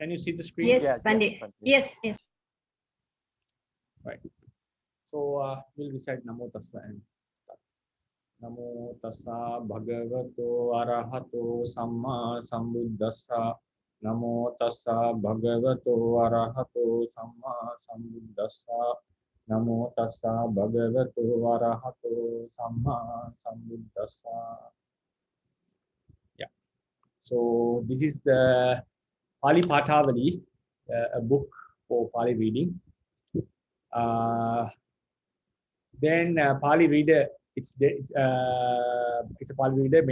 Can you see the screen? Yes, Yeah, Bhante. Bhante. Yes, yes. Right. So we'll recite Namo Tassa and start. Namo Tassa Bhagavato Arahato Samma Sambuddhassa. Namo Tassa Bhagavato Arahato Samma Sambuddhassa. Namo Tassa Bhagavato Arahato Samma Sambuddhassa. Yeah. So this is the Pāļi Pāṭhāvalī, a book for Pāļi reading. Then Pāļi Reader, it's a Pāļi Reader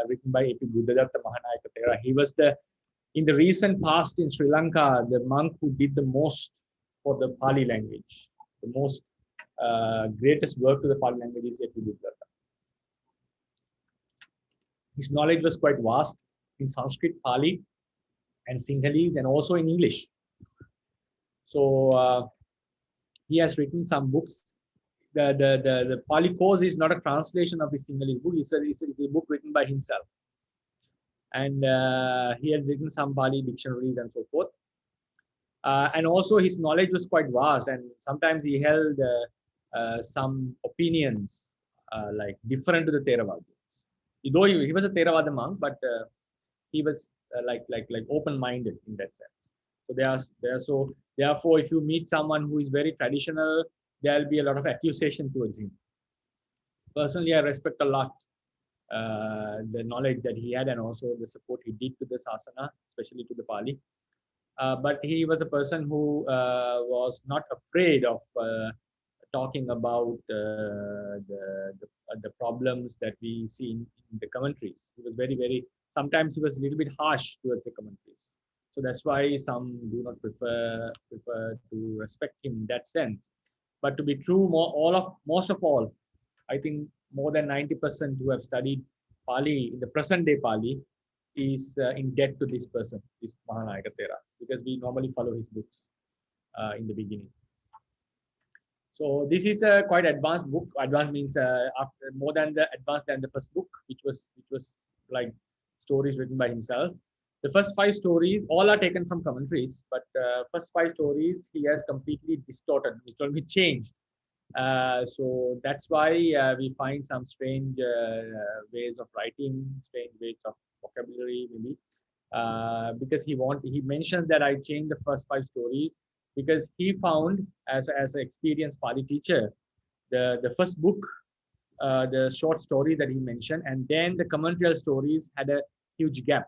written by A.P. Buddhadatta Mahanayaka Thera. He was in the recent past in Sri Lanka, the monk who did the most for the Pāļi language. The most greatest work to the Pāļi language is A.P. Buddhadatta. His knowledge was quite vast in Sanskrit, Pāļi, and Sinhalese, and also in English. So he has written some books. The Pāļi course is not a translation of his Sinhalese book. It's a book written by himself. And he had written some Pāļi dictionaries and so forth. And also his knowledge was quite vast, and sometimes he held some opinions like different to the Theravadins. Though he was a Theravada monk, but he was like open-minded in that sense. So therefore, if you meet someone who is very traditional, there will be a lot of accusation towards him. Personally, I respect a lot the knowledge that he had and also the support he did to the Sasana, especially to the Pāļi. But he was a person who was not afraid of talking about the problems that we see in the commentaries. He was very, sometimes he was a little bit harsh towards the commentaries. So that's why some do not prefer to respect him in that sense. But to be true, most of all, I think more than 90% who have studied Pāļi, in the present day Pāļi, is in debt to this person, this Mahanayaka Thera, because we normally follow his books in the beginning. So this is a quite advanced book. Advanced means after more than advanced than the first book, which was like stories written by himself. The first 5 stories, all are taken from commentaries, but first 5 stories he has completely distorted, changed. So that's why we find some strange ways of writing, strange ways of vocabulary, maybe, because he mentions that I changed the first 5 stories because he found, as an experienced Pāļi teacher, the first book, the short story that he mentioned, and then the commentarial stories had a huge gap.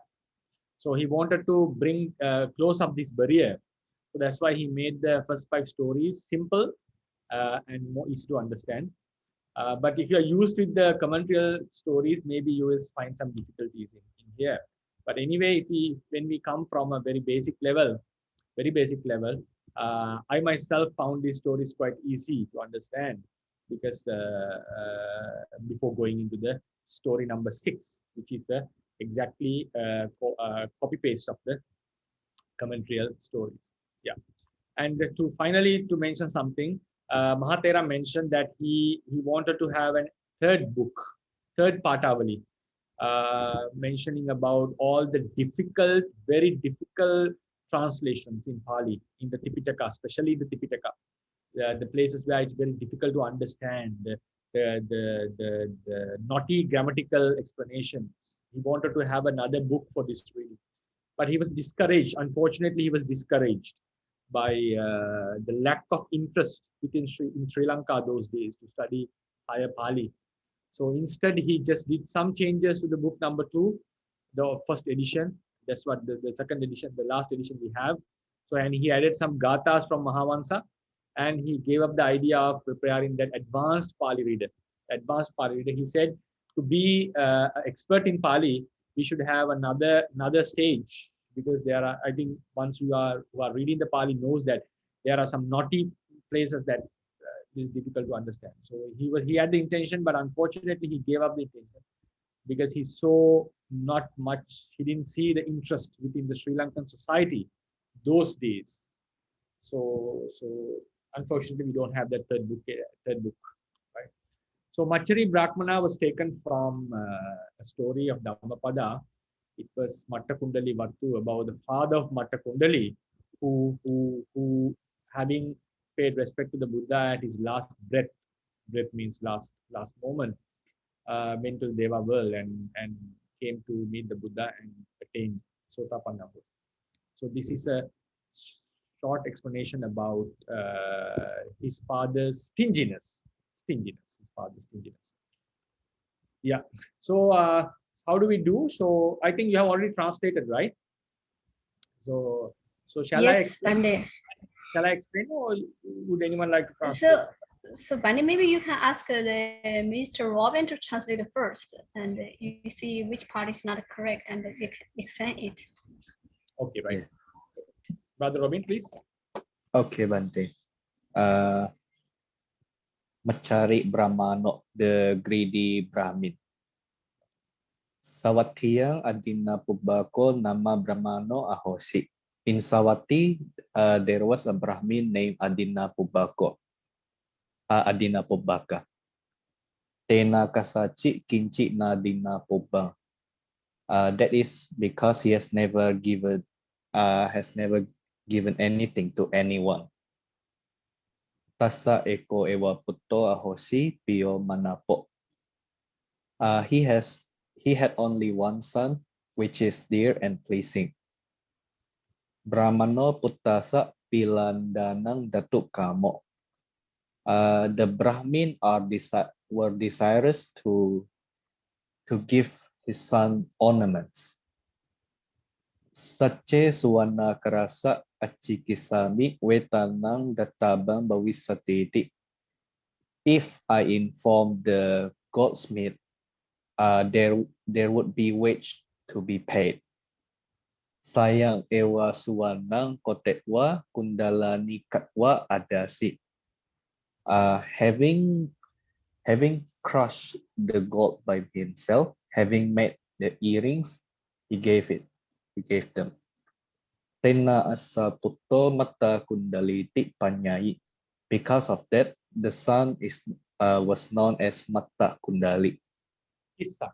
So he wanted to bring close up this barrier. So that's why he made the first 5 stories simple and more easy to understand. But if you're used with the commentarial stories, maybe you will find some difficulties in here. But anyway, when we come from a very basic level, I myself found these stories quite easy to understand because before going into the story number 6, which is exactly copy paste of the commentarial stories. Yeah. And finally to mention something, Mahathera mentioned that he wanted to have a third book, third Pāṭhāvalī, mentioning about all the very difficult translations in Pāļi, in the Tipitaka, especially the Tipitaka, the places where it's very difficult to understand, the naughty grammatical explanations. He wanted to have another book for this reading, but he was discouraged. Unfortunately, he was discouraged by the lack of interest in Sri Lanka those days to study higher Pāļi. So instead, he just did some changes to the book number 2, the first edition. That's what the second edition, the last edition we have. So, and he added some gathas from Mahavansa, and he gave up the idea of preparing that advanced Pāļi reader. Advanced Pāļi reader. He said to be an expert in Pāļi, we should have another stage, because there are, I think, once who are reading the Pāļi knows that there are some naughty places that is difficult to understand. So he had the intention, but unfortunately he gave up the intention because he saw not much. He didn't see the interest within the Sri Lankan society those days. So unfortunately we don't have that third book, right? So Maccharī Brahmaṇo was taken from a story of Dhammapada It was Mattā Vattu, about the father of Mattā, who having paid respect to the Buddha at his last breath. Breath means last moment. Went to the Deva world and came to meet the Buddha and attained Sotapanna. So this is a short explanation about his father's stinginess. His father's stinginess. Yeah. So how do we do? So I think you have already translated, right? So shall I explain? Bhante. Shall I explain, or would anyone like to translate? So Bhante, maybe you can ask the Mr. Robin to translate it first, and you see which part is not correct, and you can explain it. Okay, right. Brother Robin, please. Okay, Bhante. Maccharī Brahmaṇo, the greedy Brahmin. Sawatiyang adina pubbako nama Brahmano ahosi. In Sawati, there was a Brahmin named Adina Pubbaka. Tena kasachi kinchi na dina pubbang. That is because he has never given anything to anyone. Tasa eko ewa putto ahosi pio manapo. He had only one son, which is dear and pleasing. Brahmano puttasa pilandanang datuk kamo. The Brahmin were desirous to give his son ornaments. Sache suwana karasa achikisami wetanang databang bawisatiti. If I inform the goldsmith, there would be wage to be paid. Sayang ewa suwanang kotekwa kundalani katwa adasi. Having crushed the gold by himself, having made the earrings, he gave them. Tena asa putto mata kundaliti panyai. Because of that, the son was known as Mata Kundali. His son.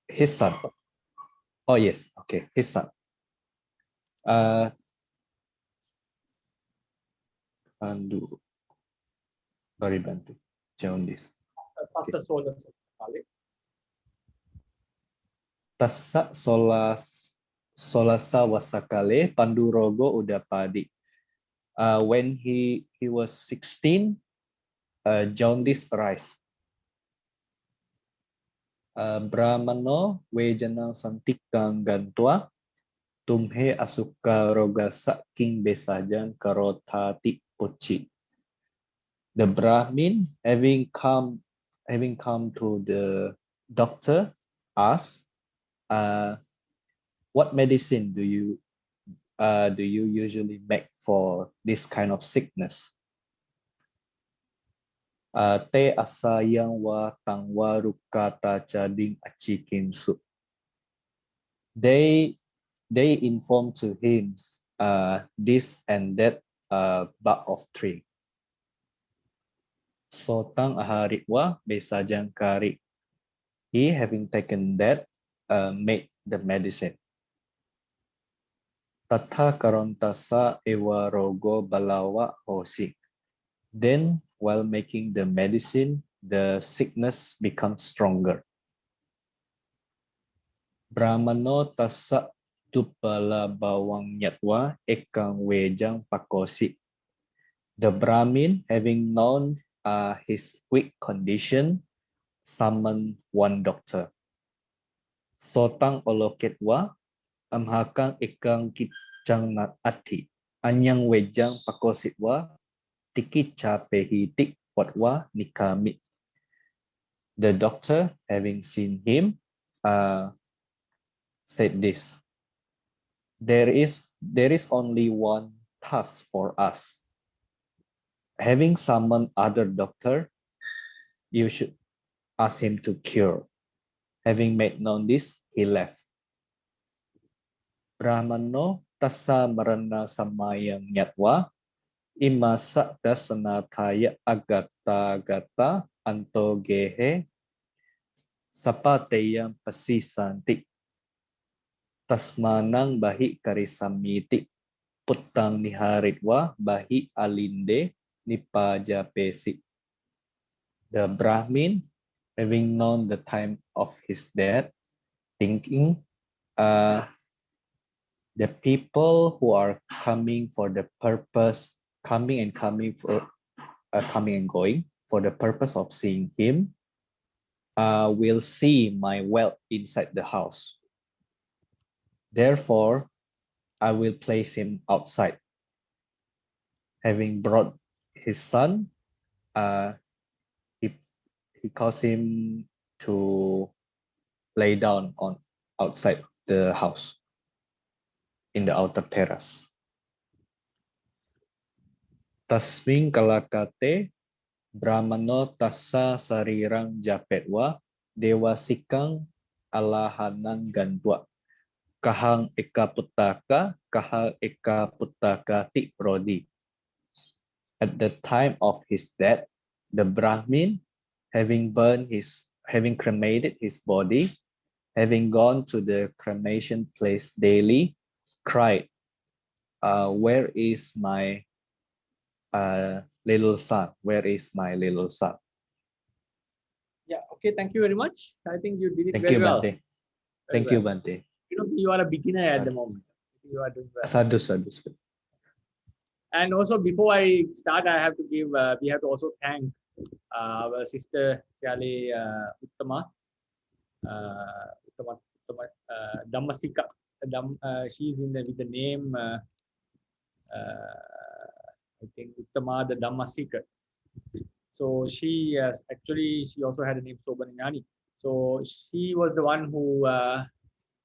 His son. Oh yes, okay, his son. Sorry, Bhante. Jaundice. Tassa Tassa solasa wasakale pandurogo udapadi. When he was 16, jaundice arise. Brahmano wejanang santikang gantua tumhe asuka rogasa king besajan karotati pochi. The Brahmin, having come to the doctor, asked, "What medicine do you usually make for this kind of sickness?" Te asayang wa tangwa rukata jading achikinsu. They informed to him this and that bark of tree. Sotang aharikwa besajang kari. He, having taken that, made the medicine. Tata karontasa ewa rogo balawa hosi. Then, while making the medicine, the sickness becomes stronger. Brahmano tasa tupala bawang nyatwa ekang wejang pakosi. The Brahmin, having known his weak condition, summoned one doctor. Sotang oloketwa amhakang ekang kitjang nat ati. Anyang wejang pakositwa tiki chapehitik watwa nikami. The doctor, having seen him, said this: There is only one task for us. Having summoned other doctor, you should ask him to cure. Having made known this, he left. Brahmano tasa marana samayang nyatwa imasa dasanataya agata antogehe sapateyang pasisanti. tasmanang bahi karisamiti putang niharitwa bahi alinde nipajapesi. The Brahmin, having known the time of his death, thinking the people who are coming for the purpose, coming and going for the purpose of seeing him, will see my wealth inside the house. Therefore, I will place him outside. Having brought his son, he caused him to lay down on outside the house in the outer terrace. Tasming kalakate Brahmano tassa sarirang japetwa dewasikang alahanang gandwa kahang ekaputaka ti prodi. At the time of his death, the Brahmin, having cremated his body, having gone to the cremation place daily, cried, where is my little son? Where is my little son? Yeah, okay, thank you very much. I think you did it Thank very you, well. Bhante. Thank you, Bhante. You know, you are a beginner at the moment. You are doing well. Sadhu, sadhu. And also, before I start, I have to give, we have to also thank our sister Syale Uttama Dhammasika. She's in with the name, I think, Uttama the Dhammasika. So she actually, she also had a name Sobanani. So she was the one who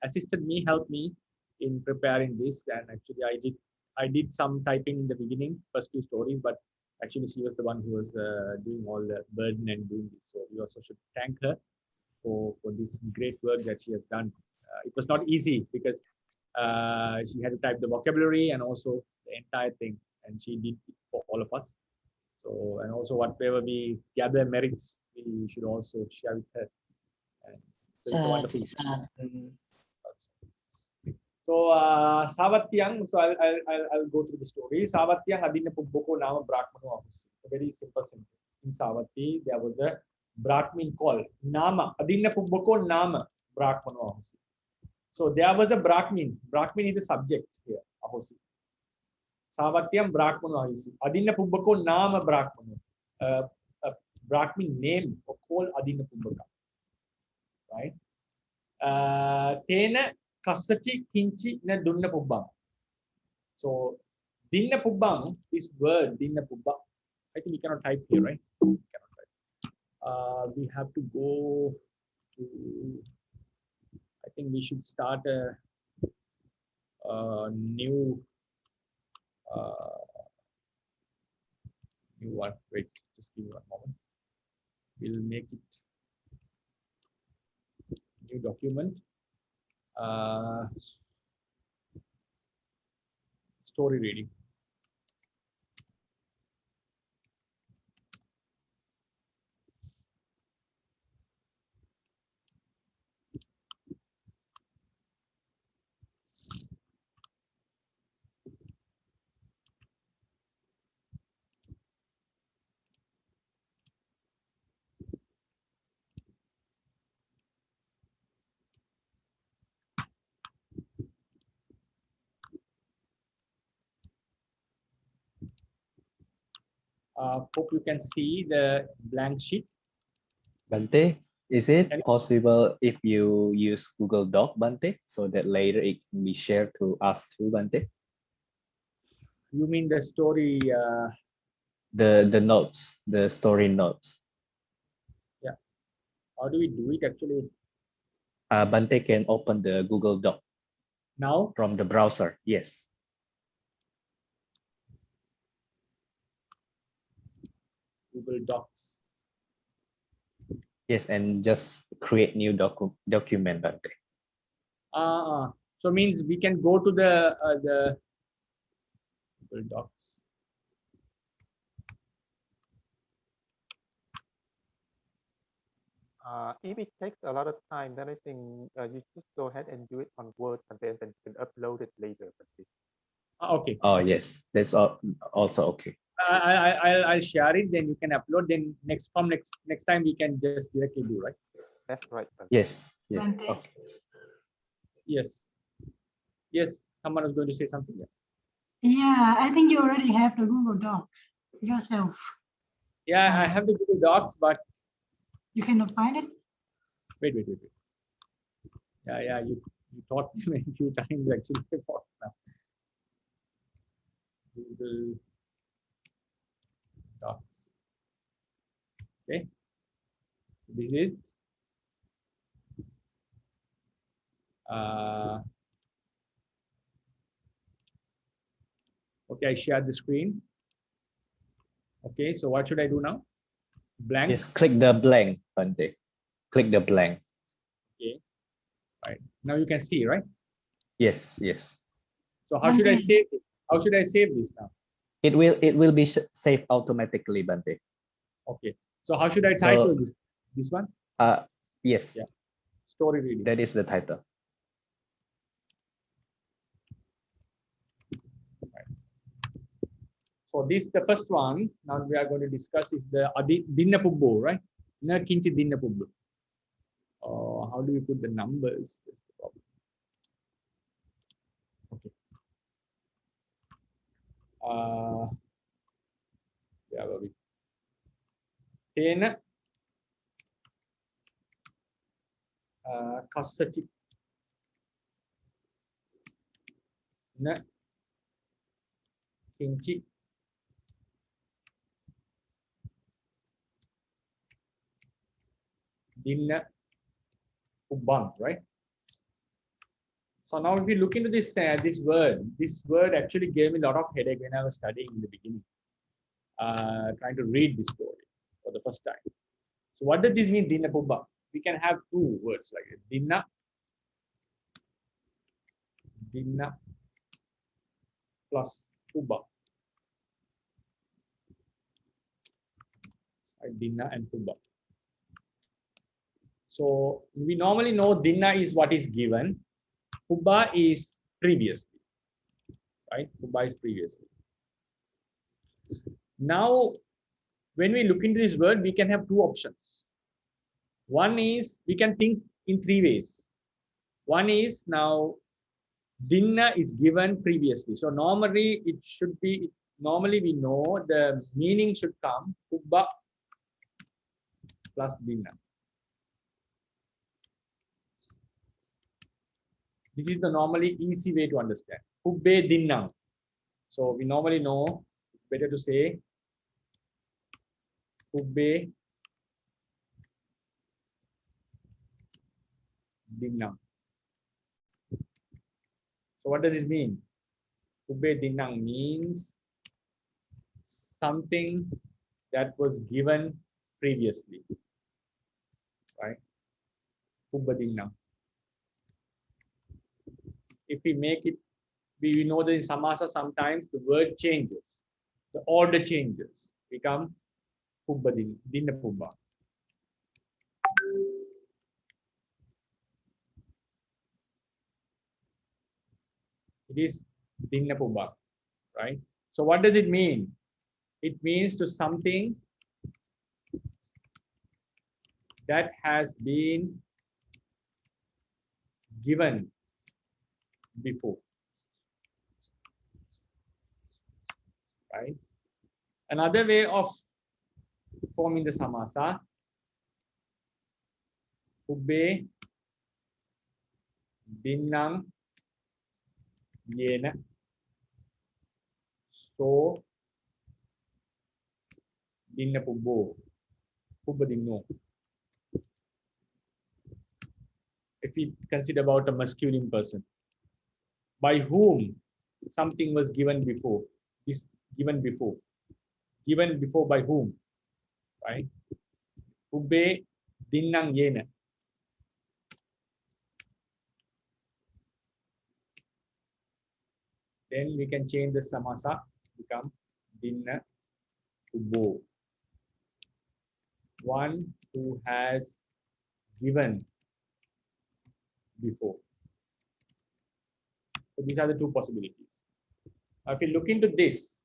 assisted me, helped me in preparing this. And actually, I did some typing in the beginning, first few stories, but actually she was the one who was doing all the burden and doing this. So we also should thank her for this great work that she has done. It was not easy because she had to type the vocabulary and also the entire thing, and she did it for all of us. So, and also whatever we gather merits, we should also share with her. And so it's a wonderful. So Savatyang, so I'll go through the story. Savatyang adinna pubboko nama Brahmaṇo ahusi. It's a very simple sentence. In Savatthi, there was a Brahmin called Nama. Adinna pubboko nama Brahmaṇo ahusi. So there was a Brahmin. Brahmin is the subject here, ahusi. Savatyam Brahmaṇo ahusi. Adinna pubboko nama Brahmaṇo. A Brahmin name or called Adinna pubbaka. Right? Tena Kasati Kinchi na Dunna Pubbang. So Dinna Pubbang, this word Dinna Pubbang, I think we cannot type here, right? We cannot type. We have to go to, I think we should start a new one. Wait, just give me one moment. We'll make it new document. Story reading. Hope you can see the blank sheet. Bhante, is it possible if you use Google Doc, Bhante, so that later it can be shared to us too, Bhante? You mean the story? The notes, the story notes. Yeah. How do we do it actually? Bhante can open the Google Doc. Now? From the browser, yes. Google Docs. Yes, and just create new document, Bhante. So means we can go to the Google Docs. If it takes a lot of time, then I think you just go ahead and do it on Word, and then you can upload it later. Okay. Oh yes, that's also okay. I'll share it. Then you can upload. Then next time we can just directly do, right? That's right. Yes, yes, Bhante. okay. Yes. Yes. Someone was going to say something. Yeah. Yeah, I think you already have the Google Doc yourself. Yeah, I have the Google Docs, but You cannot find it? wait. Yeah. You taught me a few times actually. Google Docs. Okay. This is okay. I shared the screen. Okay. So what should I do now? Blank. Yes, click the blank, Bhante. Click the blank. Okay. Right. Now you can see, right? Yes, yes. So how should I Bhante. save it? How should I save this now? It will be saved automatically, Bhante. Okay. So how should I So- title this one? Yes, Yeah. Story reading. that is the title. So this the first one. Now we are going to discuss is the Dinna Pubbo, right? Na Kinchi Dinna Pubbo. How do we put the numbers? That's the problem. Okay. Where were we? Tena Kassati Na Kinchi Dinna Pubbang, right? So now if we look into this word actually gave me a lot of headache when I was studying in the beginning, trying to read this story for the first time. So what does this mean, Dinna Pubbang? We can have two words like this. Dinna plus Pubbang. Right, Dinna and Pubbang. So we normally know Dinna is what is given. Pubba is previously, right? Pubba is previously. Now, when we look into this word, we can have two options. One is we can think in three ways. One is now Dinna is given previously. So normally it should be, normally we know the meaning should come Pubba plus Dinna. This is the normally easy way to understand. Pubbe Dinna. So we normally know it's better to say Pubbe Dinna. So what does this mean? Pubbe Dinang means something that was given previously, right? Pubbe Dinang. If we make it, we know that in samasa sometimes the word changes, the order changes, become Pubba Dinna Pubba. It is Dinna Pubba, right? So what does it mean? It means to something that has been given before, right? Another way of forming the samasa, Pubbe Dinnang Yena So Dinna Pubbo Pubba Dinno. If we consider about a masculine person, by whom something was given before, is given before by whom, right? Pubbe Dinnang Yena. Then we can change the samasa, become Dinna Pubbo. One who has given before. So these are the two possibilities. Now, if you look into this,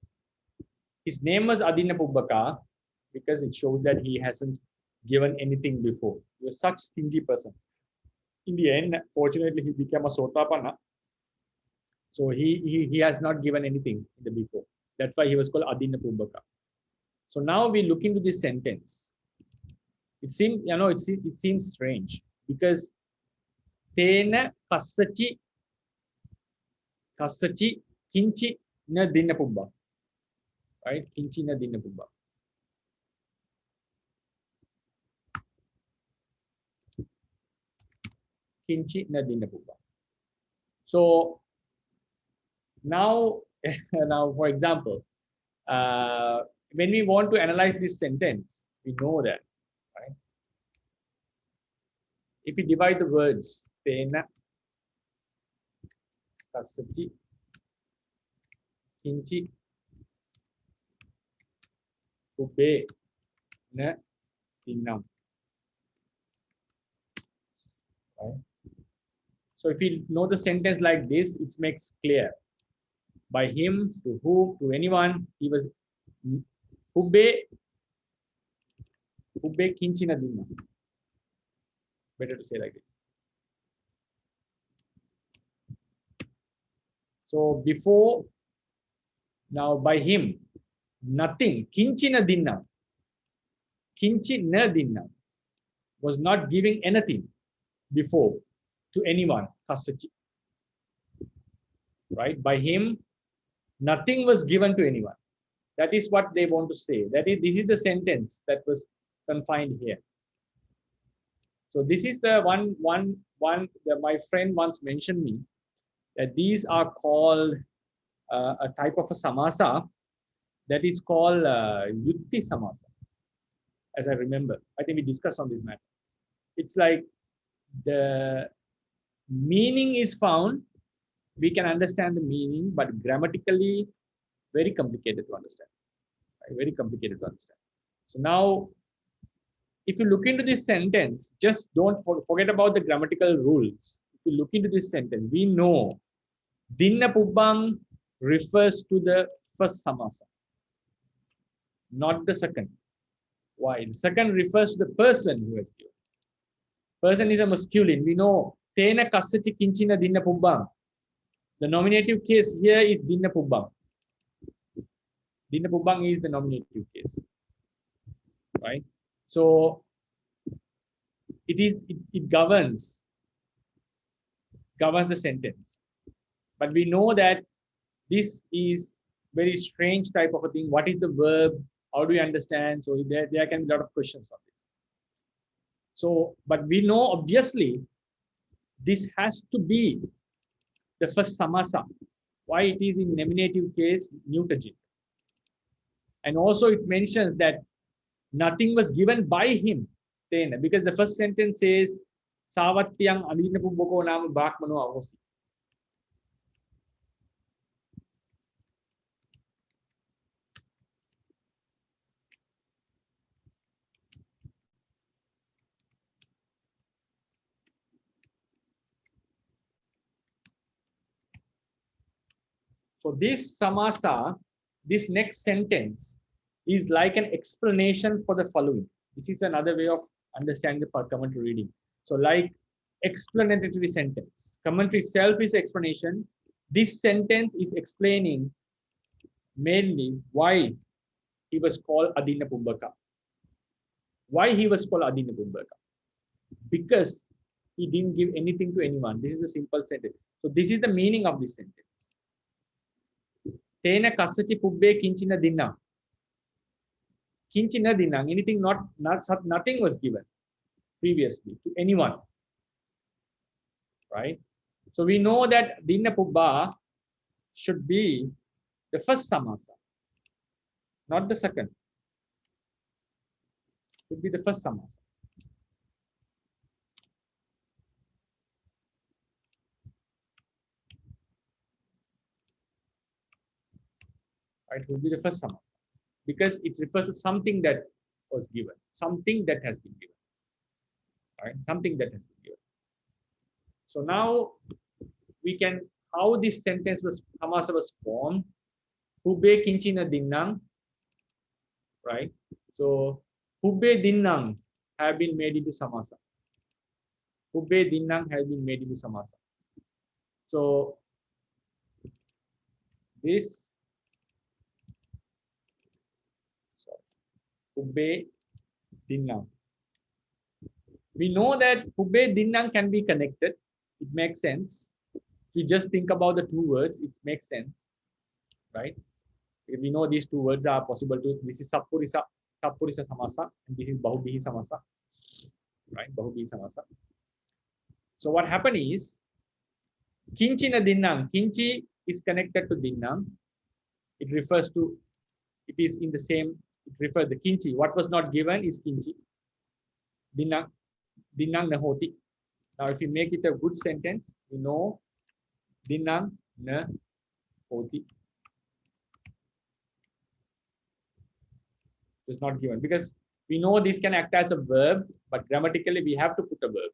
his name was Adina Pubbaka because it shows that he hasn't given anything before. He was such stingy person. In the end, fortunately, he became a Sotapanna. So he has not given anything in the before. That's why he was called Adina Pubbaka. So now we look into this sentence. It seems, it seems strange because Tena Kassachi Kinchi na Dina Pubba. Right? Kinchi na Dina Pubba. Kinchi na Dina Pubba. So now, for example, when we want to analyze this sentence, we know that, right? If we divide the words, Tena Kassachi Kinchi Ubbe na Dinam. Right? So if we know the sentence like this, it makes clear. By him, to who, to anyone, he was Ubbe Kinchina Dinam. Better to say like this. So before, now by him, nothing, Kinchina Dinam, Kinchina Dinam, was not giving anything before to anyone, Kassachi. Right? By him, nothing was given to anyone. That is what they want to say. That is, this is the sentence that was confined here. So this is the one that my friend once mentioned me, that these are called a type of a samasa that is called yutti samasa. As I remember, I think we discussed on this matter. It's like the meaning is found, we can understand the meaning, but grammatically very complicated to understand. Right? Very complicated to understand. So now, if you look into this sentence, just don't forget about the grammatical rules. If you look into this sentence, we know Dinna Pubbang refers to the first samasa, not the second. Why? The second refers to the person who has given. Person is a masculine. We know Tena Kassati Kinchina Dinna Pubbang. The nominative case here is Dinna Pubbang. Dinna Pubbang is the nominative case. Right? So it governs the sentence. But we know that this is very strange type of a thing. What is the verb? How do we understand? So there can be a lot of questions on this. So, but we know obviously this has to be the first samasa. Why? It is in nominative case, mutagen. And also it mentions that nothing was given by him. Because the first sentence says, Savatyang Adina Pubbako Nama Brahmaṇo Ahosi. So this samasa, this next sentence is like an explanation for the following. This is another way of understanding the commentary reading. So like explanatory sentence. Commentary itself is explanation. This sentence is explaining mainly why he was called Adina Pubbaka. Why he was called Adina Pubbaka? Because he didn't give anything to anyone. This is the simple sentence. So this is the meaning of this sentence. Tena Kassati Pubbe Kinchina Dinna. Kinchina Dinna. Anything nothing was given previously to anyone. Right? So we know that Dinna Pubba should be the first samasa, not the second. Should be the first samasa. Right? It will be the first samasa because it refers to something that was given, something that has been given. right? Something that has been given. So now we can, how this sentence was, samasa was formed, Hubbe kinchina dinnam, right? So Hubbe dinnam have been made into samasa. Hubbe dinnam has been made into samasa. So this, Hubbe dinnam. We know that Hubbe dinnam can be connected. It makes sense. If you just think about the two words, it makes sense, right? We know these two words are possible to, this is Sappurisa samasa, and this is Bahubihi samasa, right? Bahubihi samasa. So what happened is, Kinchina dinnam, Kinchi is connected to dinnam. It refers to, it is in the same, it refers the Kinchi. What was not given is Kinchi. Dinnam nahoti. Now if you make it a good sentence, we know dinnam nahoti. Is not given because we know this can act as a verb, but grammatically we have to put a verb.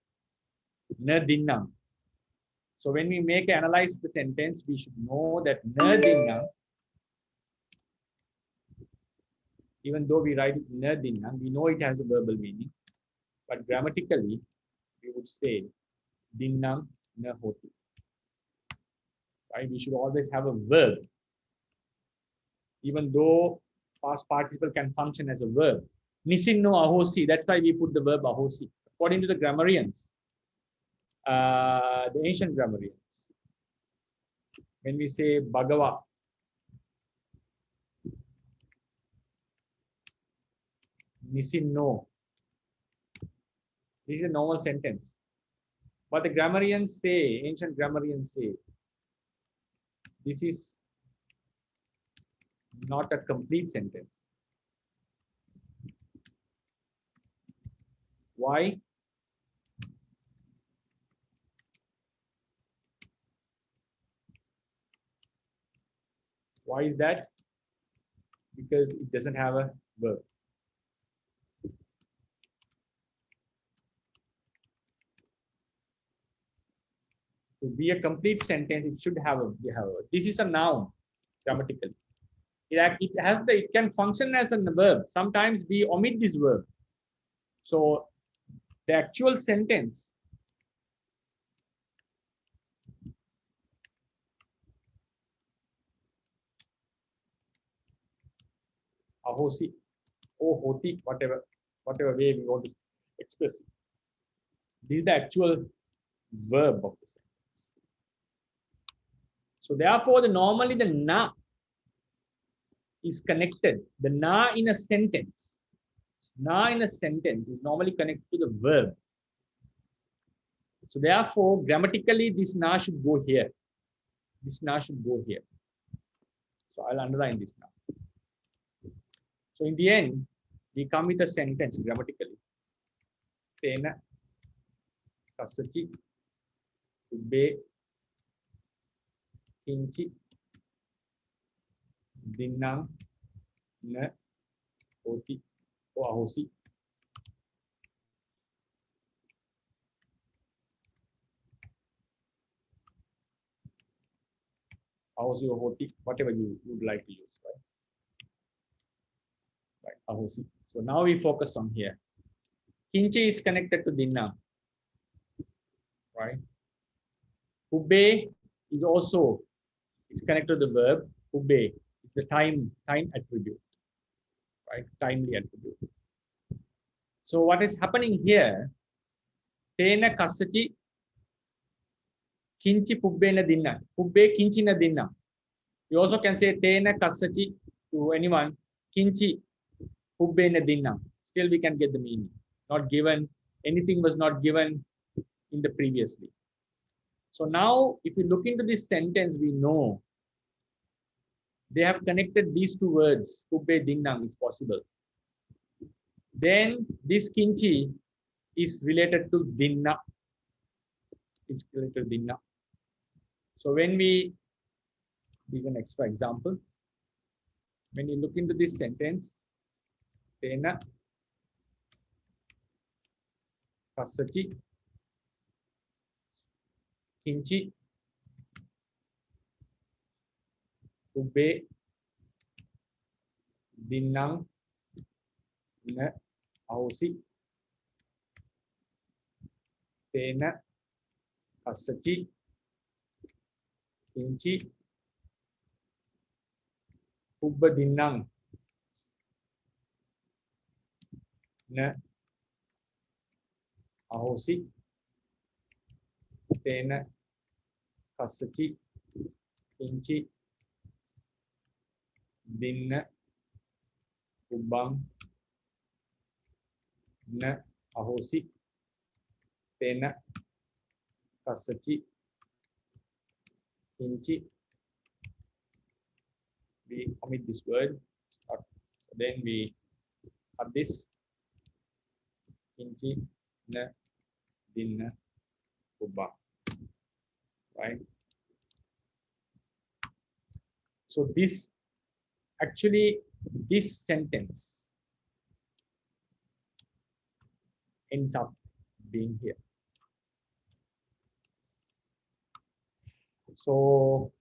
Na dinnam. So when we analyze the sentence, we should know that na dinnam, even though we write it na dinnam, we know it has a verbal meaning, but grammatically we would say dinnam na hoti. Right? We should always have a verb, even though past participle can function as a verb. Nisinno ahosi, that's why we put the verb ahosi. According to the grammarians, the ancient grammarians, when we say Bhagava, Nisinno, this is a normal sentence. But the grammarians say, ancient grammarians say, this is not a complete sentence. Why? Why is that? Because it doesn't have a verb. To be a complete sentence, it should have a verb. This is a noun grammatically. It can function as a verb. Sometimes we omit this verb. So the actual sentence ahosi, oh hoti, whatever way we want to express it. This is the actual verb of the sentence. So therefore, normally the na is connected. The na in a sentence. Na in a sentence is normally connected to the verb. So therefore, grammatically, this na should go here. This na should go here. So I'll underline this now. So in the end, we come with a sentence grammatically. Tena kasachi ubbe kinchi dinnam na hoti or ahosi. Ahosi or hoti, whatever you would like to use, right? Right, ahosi. So now we focus on here. Kinchi is connected to dinnam, right? Ubbe is also, it's connected to the verb. Ubbe is the time attribute, right? Timely attribute. So what is happening here? Tena kasati kinchi pubbena dinna. Pubbe kinchina dinna. You also can say tena kasati to anyone. Kinchi pubbena dinna. Still we can get the meaning. Not given. Anything was not given in the previously. So now if you look into this sentence, we know they have connected these two words. Pubbe dinnam is possible. Then this kinchi is related to dinna. Is related to dinna. So when this is an extra example. When you look into this sentence, tena Kasachi, Kinchi, Ube, Dinang, Na, Ahosi, Tena, Kasachi, Kinchi, Ubba Dinang, Na, Ahosi, Tena, Kasachi, Kinchi, Dinna, Ubbang, Na, Ahosi, Tena, Kasachi, Kinchi. We omit this word, then we cut this. Kinchi, Na, Dinna, Ubbang. Right? So this actually, this sentence ends up being here. So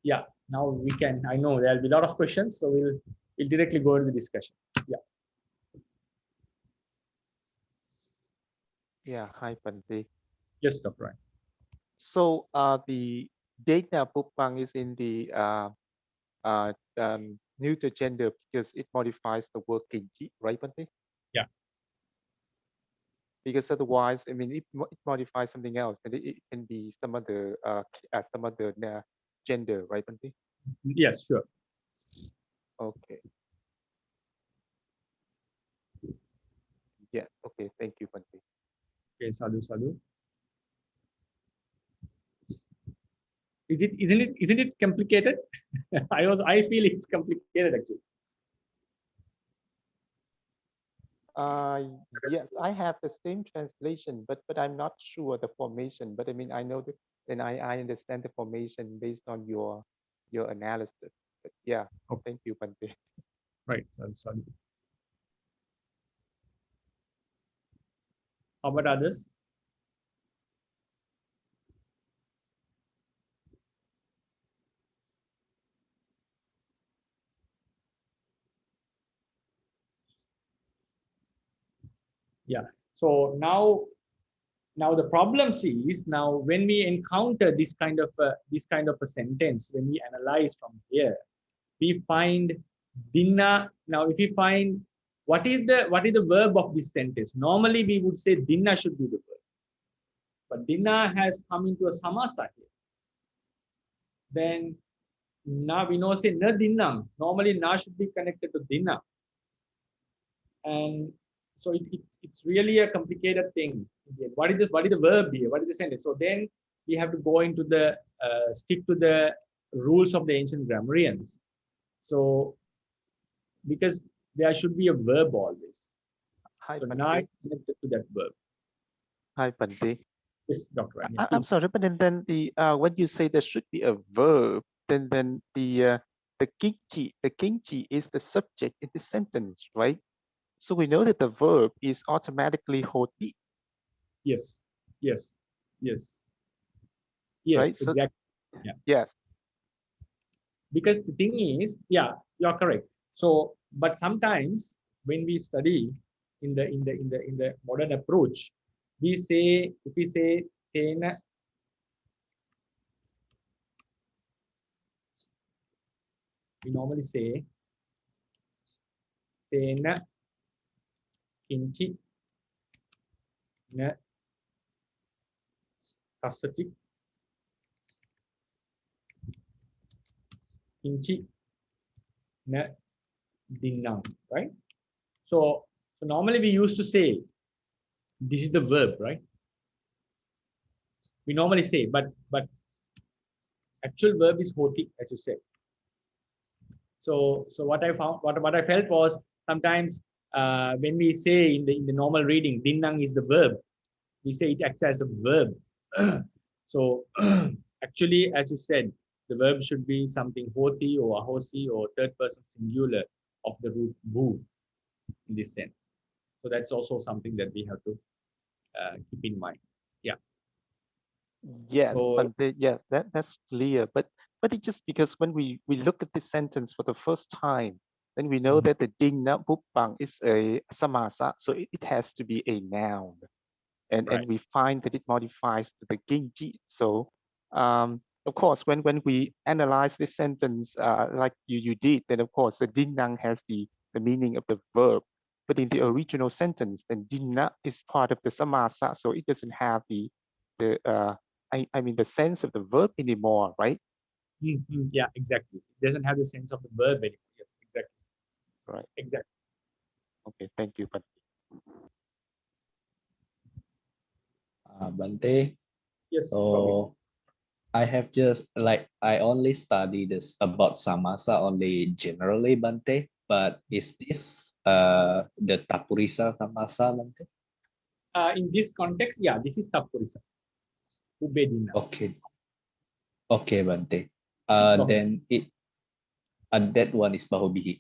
yeah, now we can, I know there'll be a lot of questions, so we'll directly go into the discussion. Yeah. Yeah, hi Bhante. Yes, Dr. Ryan. So the data Pupang is in the neuter gender because it modifies the word kinchi, right, Bhante? Yeah. Because otherwise, I mean, it modifies something else, and it can be some other gender, right, Bhante? Yes, sure. Okay. Yeah. Okay. Thank you, Bhante. Okay, sadhu, sadhu. Isn't it complicated? I feel it's complicated actually. Yes, I have the same translation, but I'm not sure the formation. But I mean, I know that, and I understand the formation based on your analysis. But yeah, Okay. Thank you, Bhante. Right, sadhu, sadhu. How about others? Yeah. So now the problem is, now when we encounter this kind of a sentence, when we analyze from here, we find dinna. Now if we find what is the verb of this sentence, normally we would say dinna should be the verb, but dinna has come into a samasa here. Then now we know say na dinnam, normally na should be connected to dinna, and so it's really a complicated thing. What is the verb here? What is the sentence? So then we have to go into the stick to the rules of the ancient grammarians. So because there should be a verb always. Hi, So Bhante. now it's connected to that verb. Hi, Bhante. Yes, Dr. Ryan, I'm sorry, but then the when you say there should be a verb, then the kinchi is the subject in the sentence, right? So we know that the verb is automatically hoti. Yes, yes, yes, right? yes, exactly. Yeah. Yes. Because the thing is, yeah, you're correct. So, but sometimes when we study in the modern approach, we say, if we say tena, we normally say tena kinchi na kasati kinchi na dinnam, right? So normally we used to say this is the verb, right? We normally say, but actual verb is hoti, as you said. So what I found, what I felt was sometimes when we say in the normal reading, dinnang is the verb, we say it acts as a verb. So actually, as you said, the verb should be something hoti or ahosi or third person singular of the root bu in this sense. So that's also something that we have to keep in mind. Yeah. Yes, So Bhante, yeah, that's clear. But it's just because when we look at this sentence for the first time, then we know that the Dingna Bupang is a samasa, so it has to be a noun. And right. we find that it modifies to the Gingji. So of course, when we analyze this sentence like you did, then of course the Dinang has the meaning of the verb. But in the original sentence, then Dinna is part of the samasa, so it doesn't have the I mean the sense of the verb anymore, right? Yeah, exactly. It doesn't have the sense of the verb anymore. Yes, exactly. Right. Exactly. Okay, thank you. But Bhante, Yes, Robin. so I have just like I only study this about samasa only generally, Bhante. But is this the Tapurisa samasa, Bhante? In this context, yeah, this is Tapurisa. Ubedina. Okay, okay, Bhante. Bahu. Then that one is Bahubihi.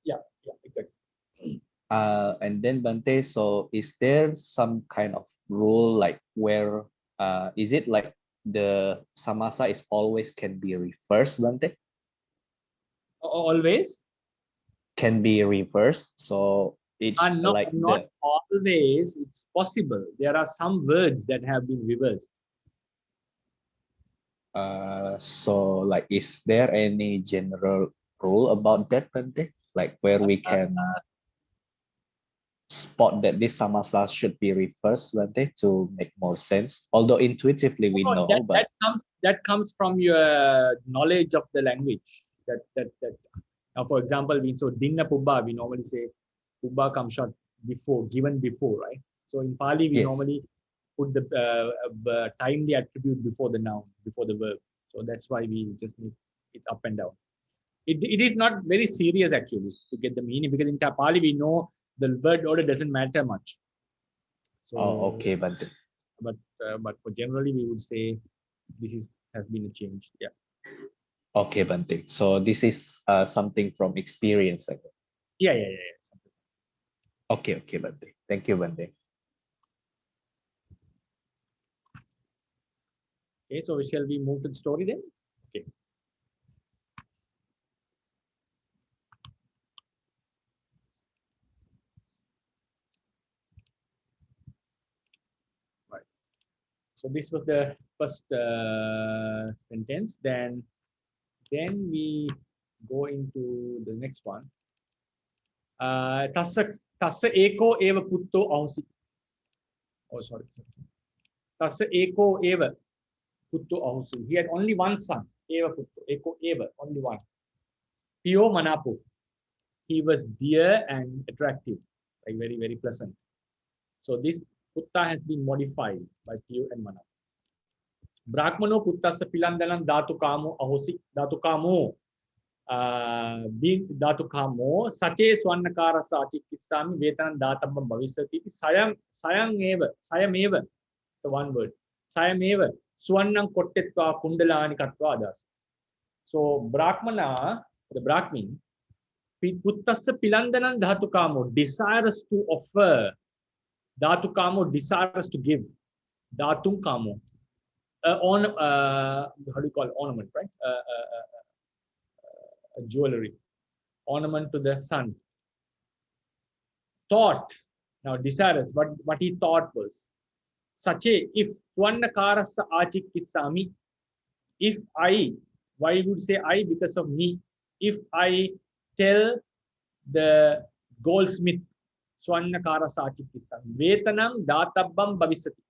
Yeah, exactly. And then Bhante, so is there some kind of rule like where is it like the samasa is always can be reversed, Bhante? Always. Can be reversed. So it's Not like always. It's possible. There are some words that have been reversed. so like is there any general rule about that, Bhante? Like where we can spot that this samasa should be reversed, Bhante, to make more sense. Although intuitively we know, but that comes from your knowledge of the language. That now, for example, so dinna pubba, we normally say pubba comes short before, given before, right? So in Pali, we yes. normally put the timely attribute before the noun, before the verb. So that's why we just need it's up and down. It is not very serious actually to get the meaning, because in Pali we know the word order doesn't matter much. So Okay, Bhante. but for generally we would say this has been a change. Yeah. Okay, Bhante. So this is something from experience, I guess. Yeah. Something. Okay, Bhante. Thank you, Bhante. Okay, so shall we move to the story then? Okay. Right. So this was the first sentence. Then we go into the next one. Tassa eko eva putto ahunsi. Oh, sorry. Tassa eko eva putto ahunsi. He had only one son. Eva putto. Eko eva. Only one. Pio manapo. He was dear and attractive, like very, very pleasant. So this putta has been modified by Pio and Manapo. Brahmano puttasa pilandalam dhatu kamo ahosi dhatu kamo. Being dhatu kamo sache swannakara sachi kissami vetanam dhatabam bhavisati sayam eva. So one word. Sayam eva swannam kottetva kundalani katva adas. So Brahmana, the Brahmin, puttasa pilandanam dhatu kamo, desires to offer. Dhatu kamo, desires to give. Dhatum kamo. How do you call it? Ornament, right? Jewelry. Ornament to the sun. Thought. Now, desirous. What he thought was, Sache, if Swannakarasa Achikisami, if I, why you would say I? Because of me. If I tell the goldsmith, Swannakarasa Achikisami, Vetanam Databam Bhavisati.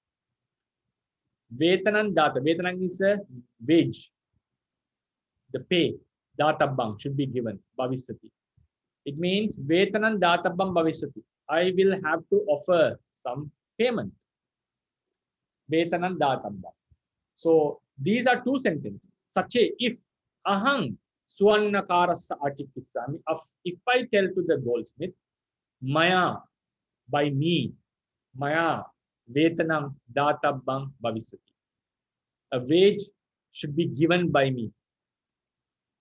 Vetanam data. Vetanam is a wage. The pay. Databam should be given. Bhavisati. It means Vetanam databam bhavisati. I will have to offer some payment. Vetanam databam. So these are two sentences. Sache, if ahang swannakarasa achikisami, if I tell to the goldsmith, maya, by me, maya, vetanam databam bhavisati. A wage should be given by me.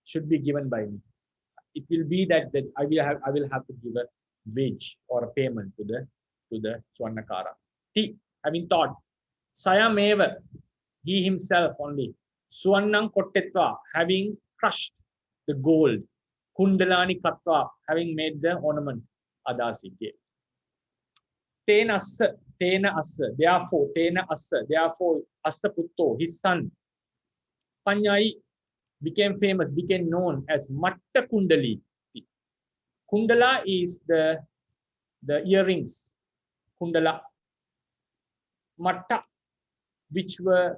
Should be given by me. It will be that I will have to give a wage or a payment to the Swannakara. having thought, Sayameva, he himself only, Suannam Kottetva, having crushed the gold, Kundalani Katva, having made the ornament, Adasi gave. Tena assa, therefore, assa putto, his son, Panyai, became famous, became known as Matta Kundali. Kundala is the earrings, Kundala. Matta, which were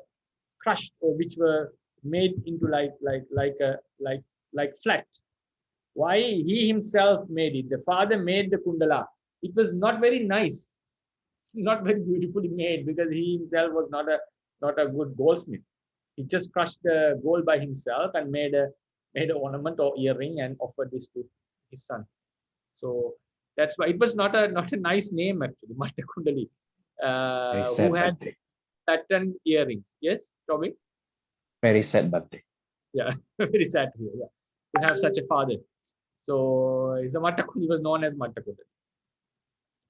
crushed or which were made into like flat. Why? He himself made it. The father made the Kundala. It was not very nice, not very beautifully made, because he himself was not a good goldsmith. He just crushed the gold by himself and made an ornament or earring and offered this to his son. So that's why it was not a nice name actually, Matta Kundali, who had patterned earrings. Yes, Toby? Very sad, Bhante. Yeah, very sad to hear. Yeah, to have such a father. So he was known as Matta Kundali.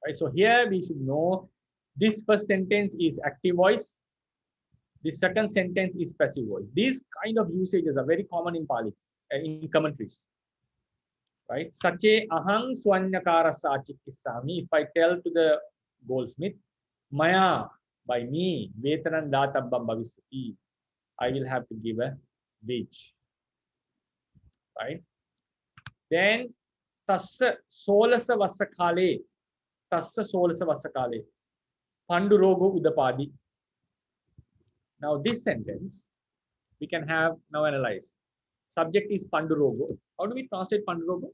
Right. So here we should know this first sentence is active voice. The second sentence is passive voice. These kind of usages are very common in Pāļi, in commentaries. Right? Sache ahang swanyakara sachikisami. If I tell to the goldsmith, Maya, by me, vetanan databbam bhavisati, I will have to give a wage. Right? Then tassa solasa vasakale, pandurogo udapadi. Now this sentence we can have now analyze. Subject is pandurogo. How do we translate pandurogo?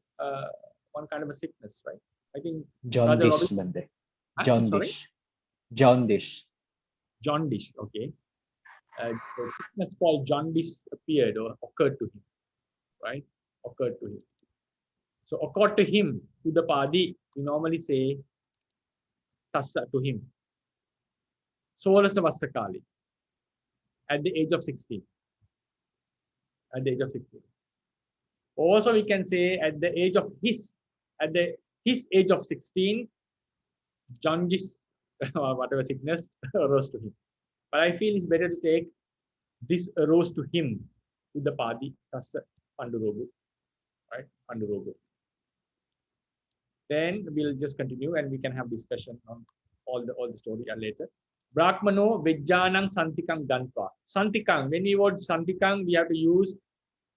One kind of a sickness, right? I think jaundice, Bhante. Jaundice. Jaundice. Jaundice. Okay. The sickness called jaundice appeared or occurred to him, right? Occurred to him. So occurred to him, to the padi, we normally say tassa, to him. Solasa vasakali, at the age of 16. At the age of 16. Also we can say at the age of his age of 16, jaundice or whatever sickness arose to him. But I feel it's better to take this arose to him, to the padi, tassa, pandurogo, right? Pandurogo. Then we'll just continue and we can have discussion on all the story later. Brahmaṇo vijjanam santikam gantva. Santikam, when we word santikam, we have to use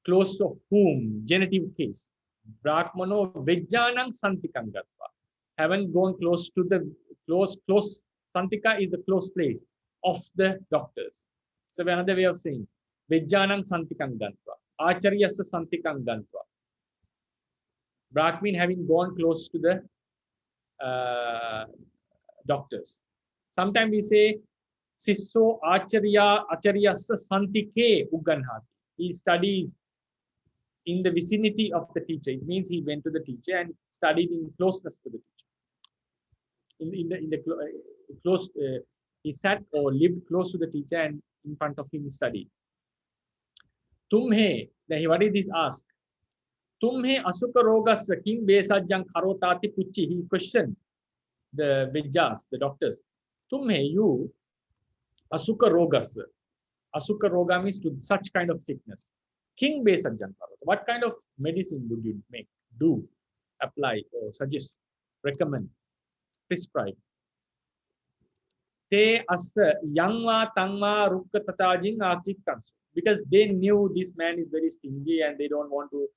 close to whom, genitive case. Brahmaṇo vijjanam santikam gantva. Haven't gone close to the close. Santika is the close place of the doctors. So another way of saying vijjanam santikam gantva. Acharyasya santikam gantva. Brahmin having gone close to the doctors. Sometimes we say Sisso Acharyasya Santike Uganhati. He studies in the vicinity of the teacher. It means he went to the teacher and studied in closeness to the teacher. Close, he sat or lived close to the teacher and in front of him he studied. Tumhe, then what is this ask? Tumhe asuka rogas kim besajjang karotati pucci. He questioned the Vijjas, the doctors. Tumhe, you asuka rogas. Asuka roga means to such kind of sickness. King besajjang karota. What kind of medicine would you make, do, apply, or suggest, recommend, prescribe? Te asta yangwa tangwa rukka tatajing achikkansu. Because they knew this man is very stingy and they don't want to.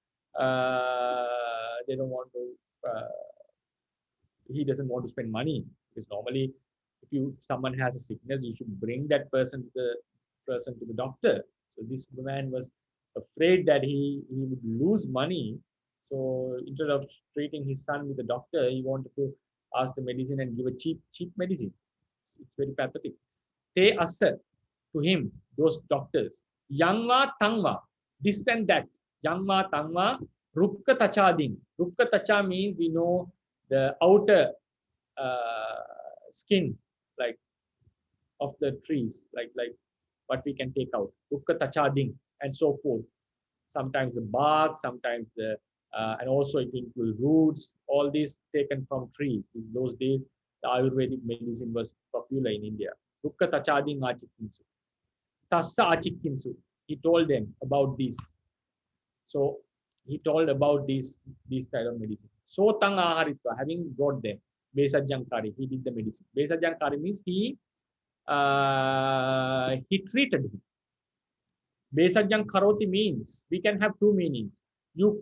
He doesn't want to spend money, because normally if someone has a sickness, you should bring that person to the doctor. So this man was afraid that he would lose money. So instead of treating his son with the doctor, he wanted to ask the medicine and give a cheap medicine. It's very pathetic. Te asa, to him, those doctors, yangwa tangwa, this and that. Yangwa tangwa rukka tachading. Rukka tacha means we know the outer skin, like of the trees, like what we can take out. Rukka tachading and so forth. Sometimes the bark, sometimes the and also it includes roots. All these taken from trees. In those days, the Ayurvedic medicine was popular in India. Dukka tachading achikkinsu. Tassa achikkinsu. He told them about this. So he told about these type of medicine. So tang aharitva, having brought them. Besajjankari, he did the medicine. Besajjankari means he treated him. Besajjang karoti means, we can have two meanings. When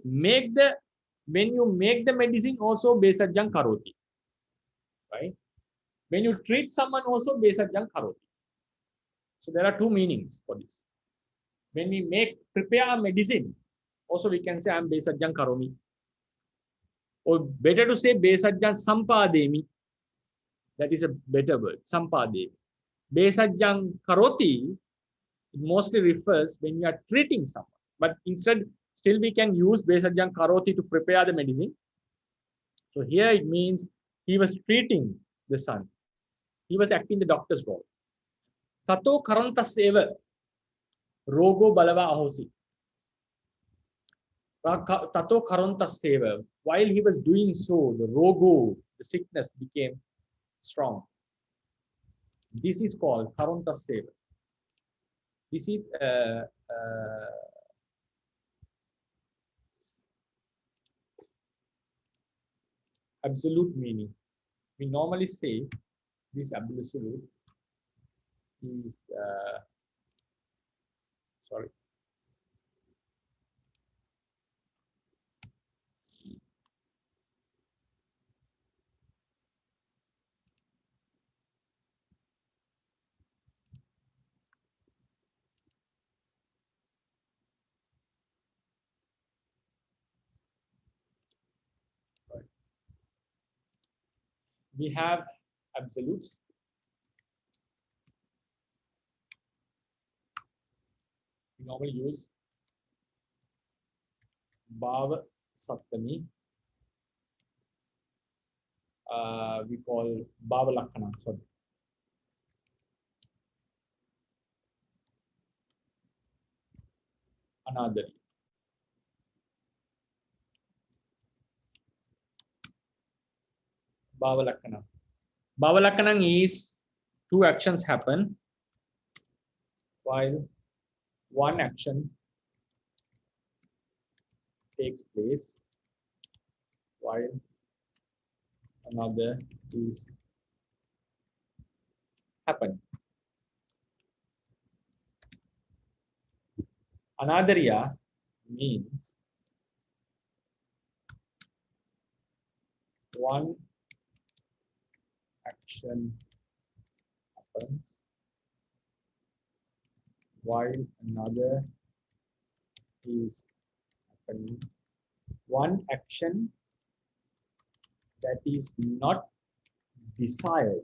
you make the medicine also Besajjang karoti. Right? When you treat someone also Besajjang karoti. So there are two meanings for this. When we prepare a medicine, also we can say I am Besajjang karomi. Or better to say Besajjang sampademi. That is a better word, sampademi. Besajjang karoti, it mostly refers when you are treating someone. But instead, still we can use Besajjang karoti to prepare the medicine. So here it means he was treating the son. He was acting the doctor's role. Tato karantaseva rogo balava ahosi. Tato karantaseva. While he was doing so, the rogo, the sickness became strong. This is called karantaseva. This is absolute meaning. We normally say this absolute is sorry. We have absolutes. We normally use Bhava Saptami. We call Bhava Lakkana. Sorry. Another. Bhava Lakkana. Bhava Lakkana is two actions happen while one action takes place while another is happening. Anadarya means one action happens while another is happening. One action that is not desired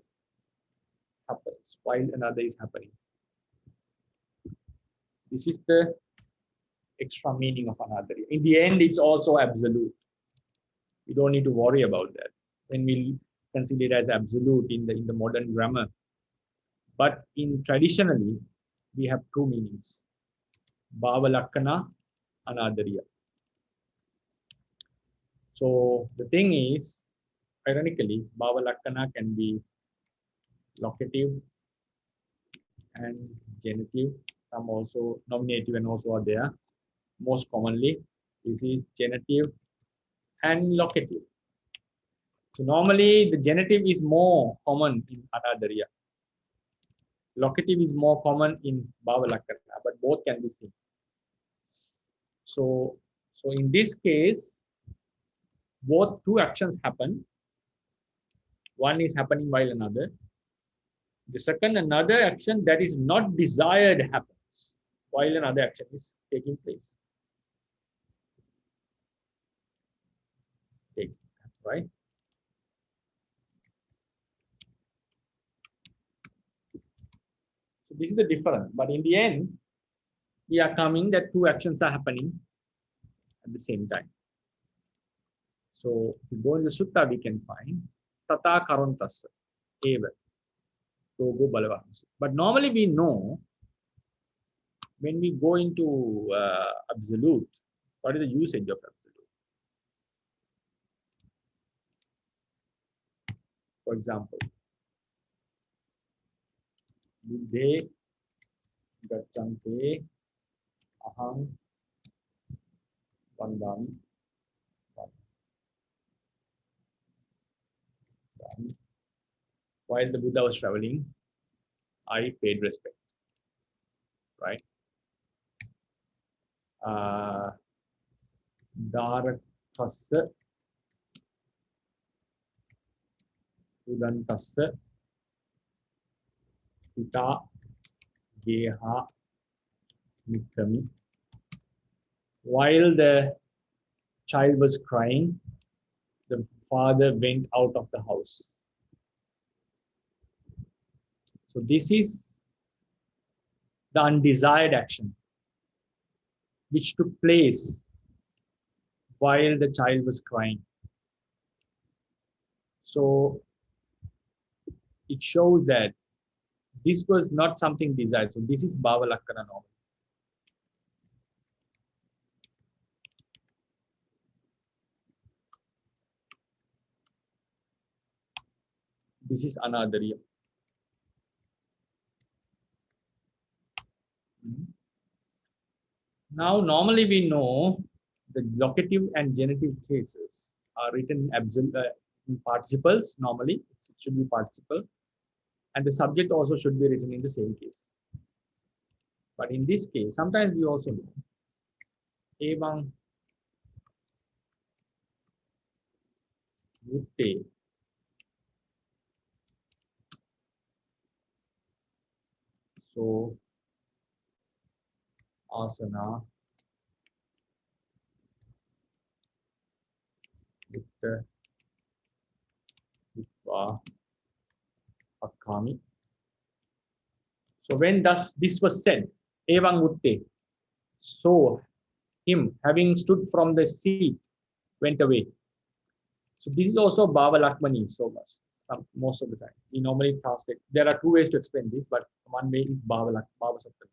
happens while another is happening. This is the extra meaning of Anadarya. In the end, it's also absolute. We don't need to worry about that when we consider it as absolute in the modern grammar. But in traditionally, we have two meanings: Bhava Lakkana, Anadarya. So the thing is, ironically, Bhava Lakkana can be locative and genitive. Some also nominative and also are there. Most commonly, this is genitive and locative. So normally the genitive is more common in Anadarya. Locative is more common in Bhava Lakkana, but both can be seen. So in this case, both two actions happen. One is happening while another. The second, another action that is not desired happens while another action is taking place. Right? So this is the difference. But in the end, we are coming that two actions are happening at the same time. So if we go in the sutta, we can find Tata Karantas Eva. But normally we know when we go into absolute, what is the usage of absolute? For example, Buddhe gacchante aham vandami. While the Buddha was traveling, I paid respect, right? Dharakassa udantassa pita geha mikkami. While the child was crying, the father went out of the house. So this is the undesired action which took place while the child was crying. So it shows that this was not something desired. So this is Bhava Lakkana normal. This is Anadariya. Now, normally we know the locative and genitive cases are written in participles. Normally, it should be participle, and the subject also should be written in the same case. But in this case, sometimes we also know Evang Vutte. So, asana, Vitta, Vittva, Akkami. So when this was said, Evang Vutte, so him having stood from the seat went away. So this is also Bhava Lakmani so much. Most of the time. We normally translate. There are two ways to explain this, but one way is Bhava Saptami.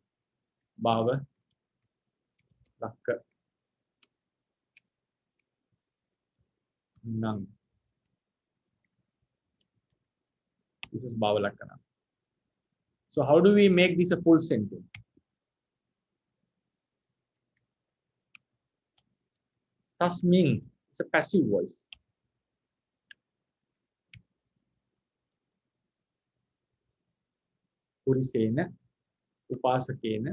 Bhava Lakka Nang. This is Bhava Lakkana. So how do we make this a full sentence? Tasmin, it's a passive voice. Purisena, Upasakena.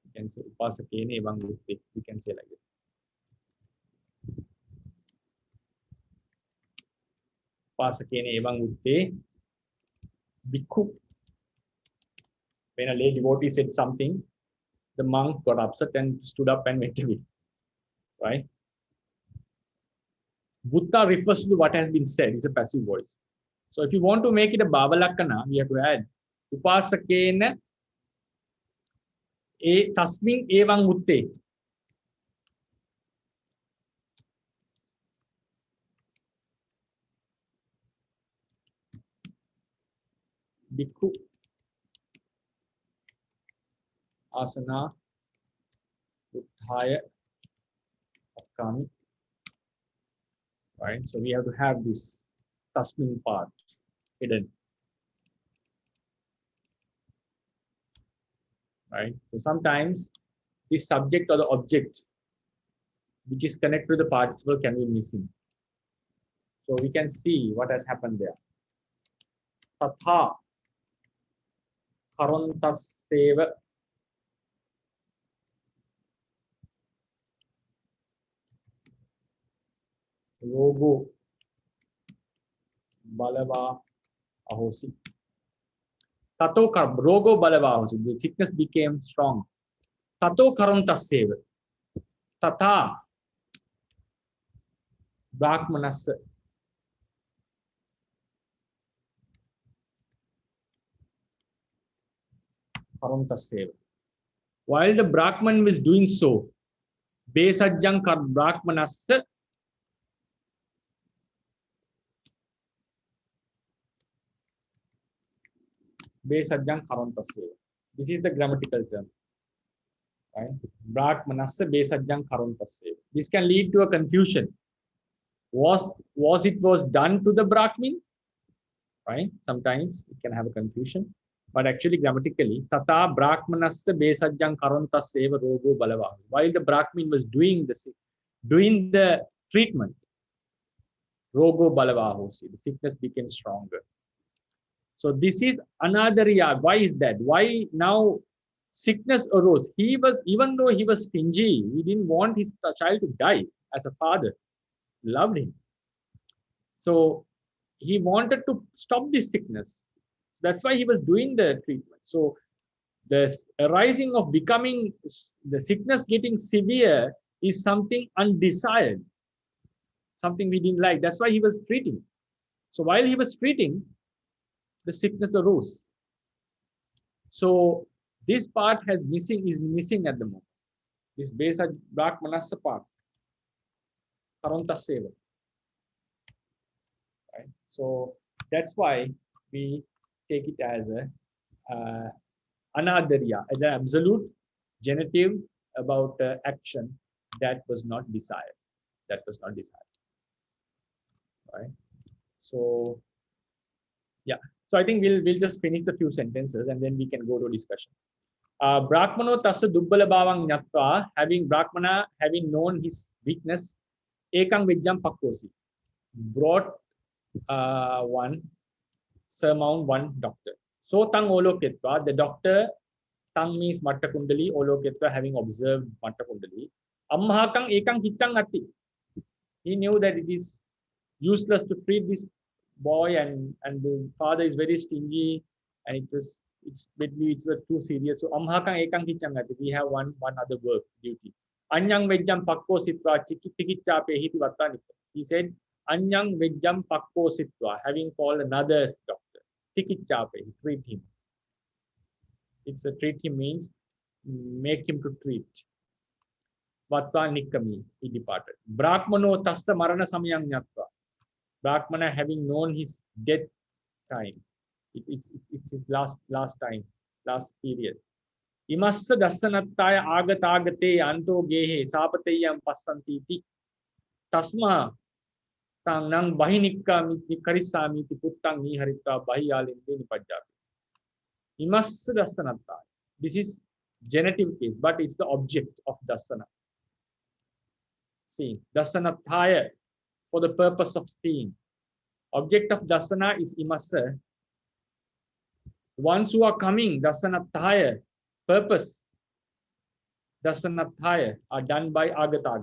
You can say Upasakena Evang Vutte. We can say like this. Upasakena Evang Vutte. Bhikkhu. When a lay devotee said something, the monk got upset and stood up and went away. Right? Bhutta refers to what has been said. It's a passive voice. So if you want to make it a Bhava Lakkana, we have to add Upasakena Tasmin Evang Vutte. Bhikkhu Asana Utthaya Akkami. Right? So we have to have this Tasmin part hidden. Right? So sometimes this subject or the object which is connected to the participle can be missing. So we can see what has happened there. Tatha Karantaseva Rogo Balava Ahosi. Tato Rogo Balava Ahosi. The sickness became strong. Tato Karantaseva. Tata Brahmanas. Karantaseva. While the Brahman was doing so, Besajjang Brahmanas. Besajjang Karantaseva. This is the grammatical term. Right? Brahmanasya besajjang karontasya. This can lead to a confusion. Was it done to the Brahmin? Right? Sometimes it can have a confusion. But actually grammatically, tata Brahmanasya besajjang karontasya rogo balava. While the Brahmin was doing the treatment, rogo balavahosi, the sickness became stronger. So this is another reason. Why is that? Why now sickness arose? Even though he was stingy, he didn't want his child to die. As a father, loved him. So he wanted to stop this sickness. That's why he was doing the treatment. So the arising of becoming, the sickness getting severe is something undesired, something we didn't like. That's why he was treating. So while he was treating, the sickness arose. So this part is missing at the moment. This base Brahmanasya part, Karontasya. Right? So that's why we take it as a anadariya, as an absolute genitive about action that was not desired. That was not desired. Right? So yeah. So I think we'll just finish the few sentences and then we can go to discussion. Brahmano tassa dubbala bhavang nyatva, Brahmana having known his weakness, ekang vijjam pakkosi, brought surmount one doctor. So tang oloketva, the doctor, tang means matta kundali, oloketva having observed matta kundali, ammahakang ekang hichang ati. He knew that it is useless to treat this boy and the father is very stingy and it was too serious. So ammahakang ekang hichang ati. We have one other work, duty. Anyang vejjam pakko sitva tikiccha pehiti vattani. He said, Anyang vejjam pakko sitva, having called another doctor. Tikicchape, treat him. It's a treat him means make him to treat. Vattva nikkami, he departed. Brahmano tassa marana samayang nyatva. Brahmana having known his death time. It's his last time, last period. Imassa dassanattaya agatagate anto gehe sapateyam passantiti. Tasma tang nang bahinikka karisami ti puttang ni harita bahiyalinde ni pajjapis. Imassa dassanattaya. This is genitive case, but it's the object of dassana. See, dassanattaya, for the purpose of seeing. Object of dasana is imassa. Ones who are coming, dasanattaya, purpose, dasanattaya, are done by agata.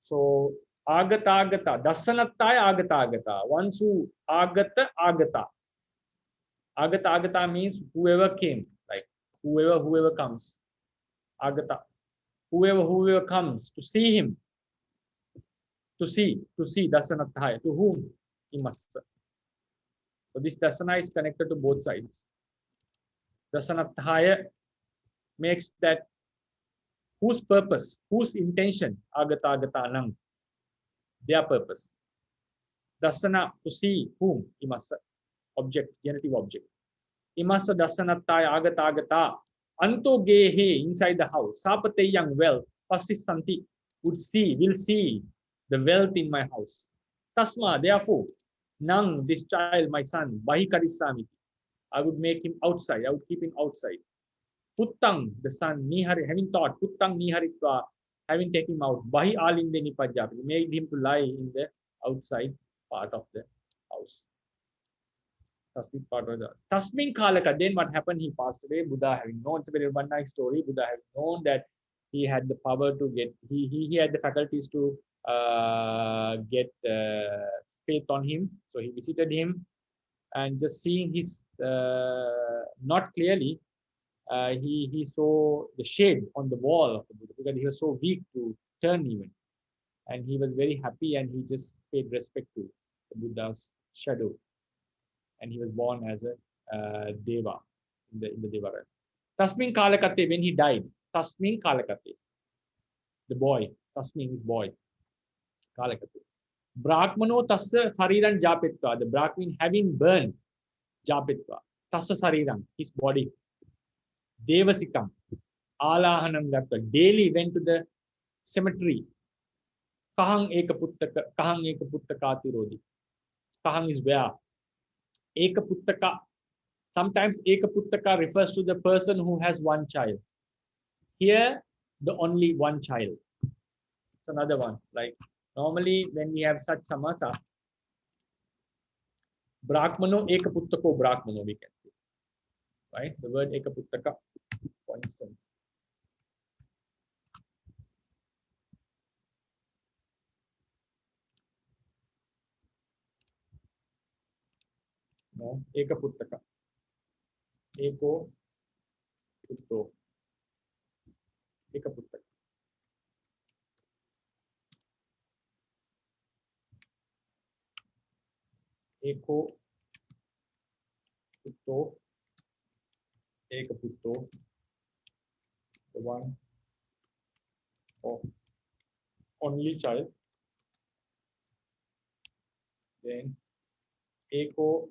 So agata, dasanattaya agata. Ones who agata. Agata means whoever came, like whoever comes. Agata. Whoever comes to see him. To see dasanattaya. To whom? Imassa. So this dasana is connected to both sides. Dasanattaya makes that whose purpose, whose intention, agata nang, their purpose. Dasana, to see whom, imassa, object, genitive object. Imassa dasanattaya agata, anto gehe, inside the house, sapateyang wealth, pasisanti, will see the wealth in my house. Tasma, therefore, nang, this child, my son, bahi karisami, I would make him outside, I would keep him outside. Puttang, the son, having taught, puttang niharitva, having taken him out, bahi alinde nipajjapis, made him to lie in the outside part of the house. Tasmin kalaka, then what happened? He passed away. Buddha having known, it's a very one nice story. Buddha having known that he had the power to get, he had the faculties to get faith on him. So he visited him and just seeing his, not clearly, he saw the shade on the wall of the Buddha because he was so weak to turn even. And he was very happy and he just paid respect to the Buddha's shadow. And he was born as a Deva in the Deva realm. Tasmin kalakate, when he died, Tasmin kalakate, the boy, Tasmin is boy, kalakate. Brahmano tassa sariran japitva, the Brahmin having burned japitva, tassa sariran, his body, devasikam, Alahanam gatta. Daily went to the cemetery. Kahang ekaputtaka tirodi. Kahang is where? Ekaputtaka. Sometimes ekaputtaka refers to the person who has one child. Here, the only one child. It's another one. Like normally when we have such samasa, Brahmaṇo ekaputtako Brahmaṇo, we can say. Right? The word ekaputtaka, for instance. No, ekaputtaka. Eko putto. Ekaputtaka. Eko putto. Ekaputto. The one of only child. Then eko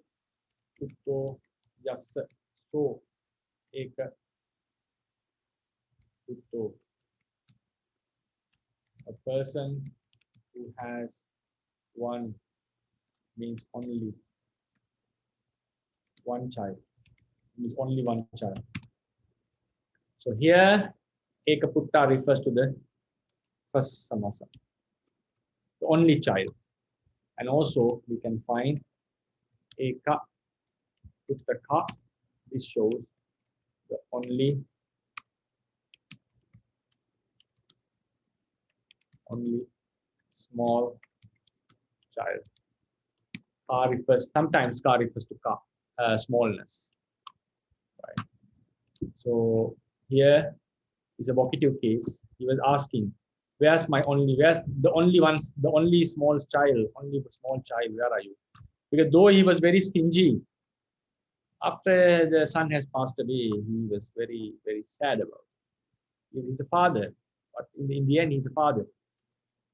putto yassa. So eka putto. A person who has one means only one child. Means only one child. So here ekaputta refers to the first samasa, the only child. And also we can find eka puttaka. This shows the only small child. Ka refers, sometimes ka refers to smallness. Right. So here is a vocative case. He was asking, where's the only small child, where are you? Because though he was very stingy, after the son has passed away, he was very, very sad about it. He's a father, but in the end, he's a father.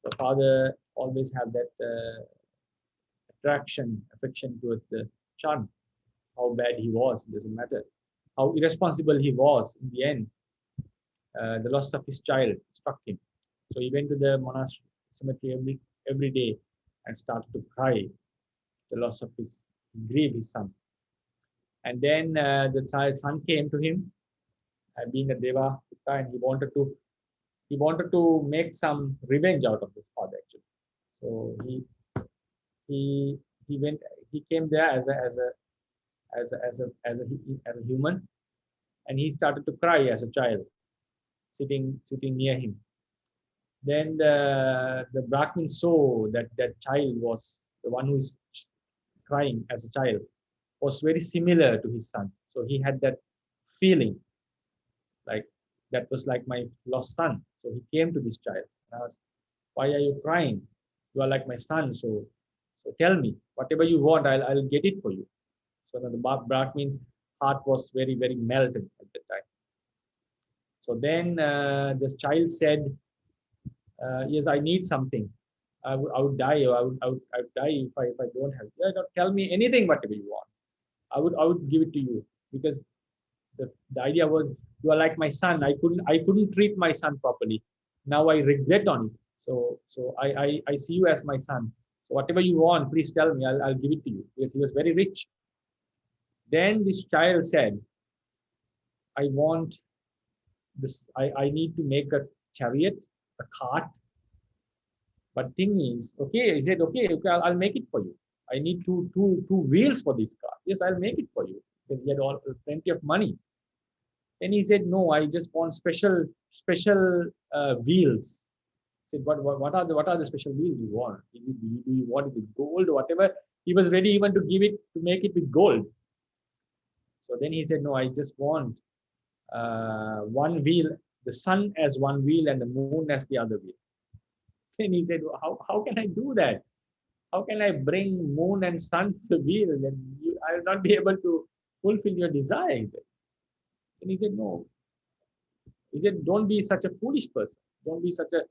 The father always have that affection towards the son. How bad he was, doesn't matter. How irresponsible he was in the end. The loss of his child struck him. So he went to the monastery cemetery every day and started to cry the loss of his son. And then the son came to him, being a deva, and he wanted to make some revenge out of his father actually. So he came there as a human, and he started to cry as a child, sitting near him. Then the Brahmin saw that child was the one who is crying as a child, was very similar to his son. So he had that feeling, like that was like my lost son. So he came to this child and asked, "Why are you crying? You are like my son. So tell me, whatever you want, I'll get it for you." So the Brahmin's heart was very, very melted at that time. So then this child said, "Yes, I need something. I would die, or I would die if I don't have it. Yeah, don't tell me anything, whatever you want. I would give it to you, because the idea was, you are like my son. I couldn't treat my son properly. Now I regret on it. So I see you as my son. So whatever you want, please tell me. I'll give it to you," because he was very rich. Then this child said, "I want this. I need to make a chariot, a cart. But thing is, okay." He said, okay, I'll make it for you. I need two wheels for this car. Yes, I'll make it for you. Because he had plenty of money. Then he said, "No, I just want special wheels." I said, what are the special wheels you want? Do you want it with gold or whatever? He was ready even to make it with gold. So then he said, "No, I just want one wheel, the sun as one wheel and the moon as the other wheel." Then he said, how can I do that? How can I bring moon and sun to the wheel? Then I will not be able to fulfill your desire. He said. And he said, "No." He said, "Don't be such a foolish person. Don't be such a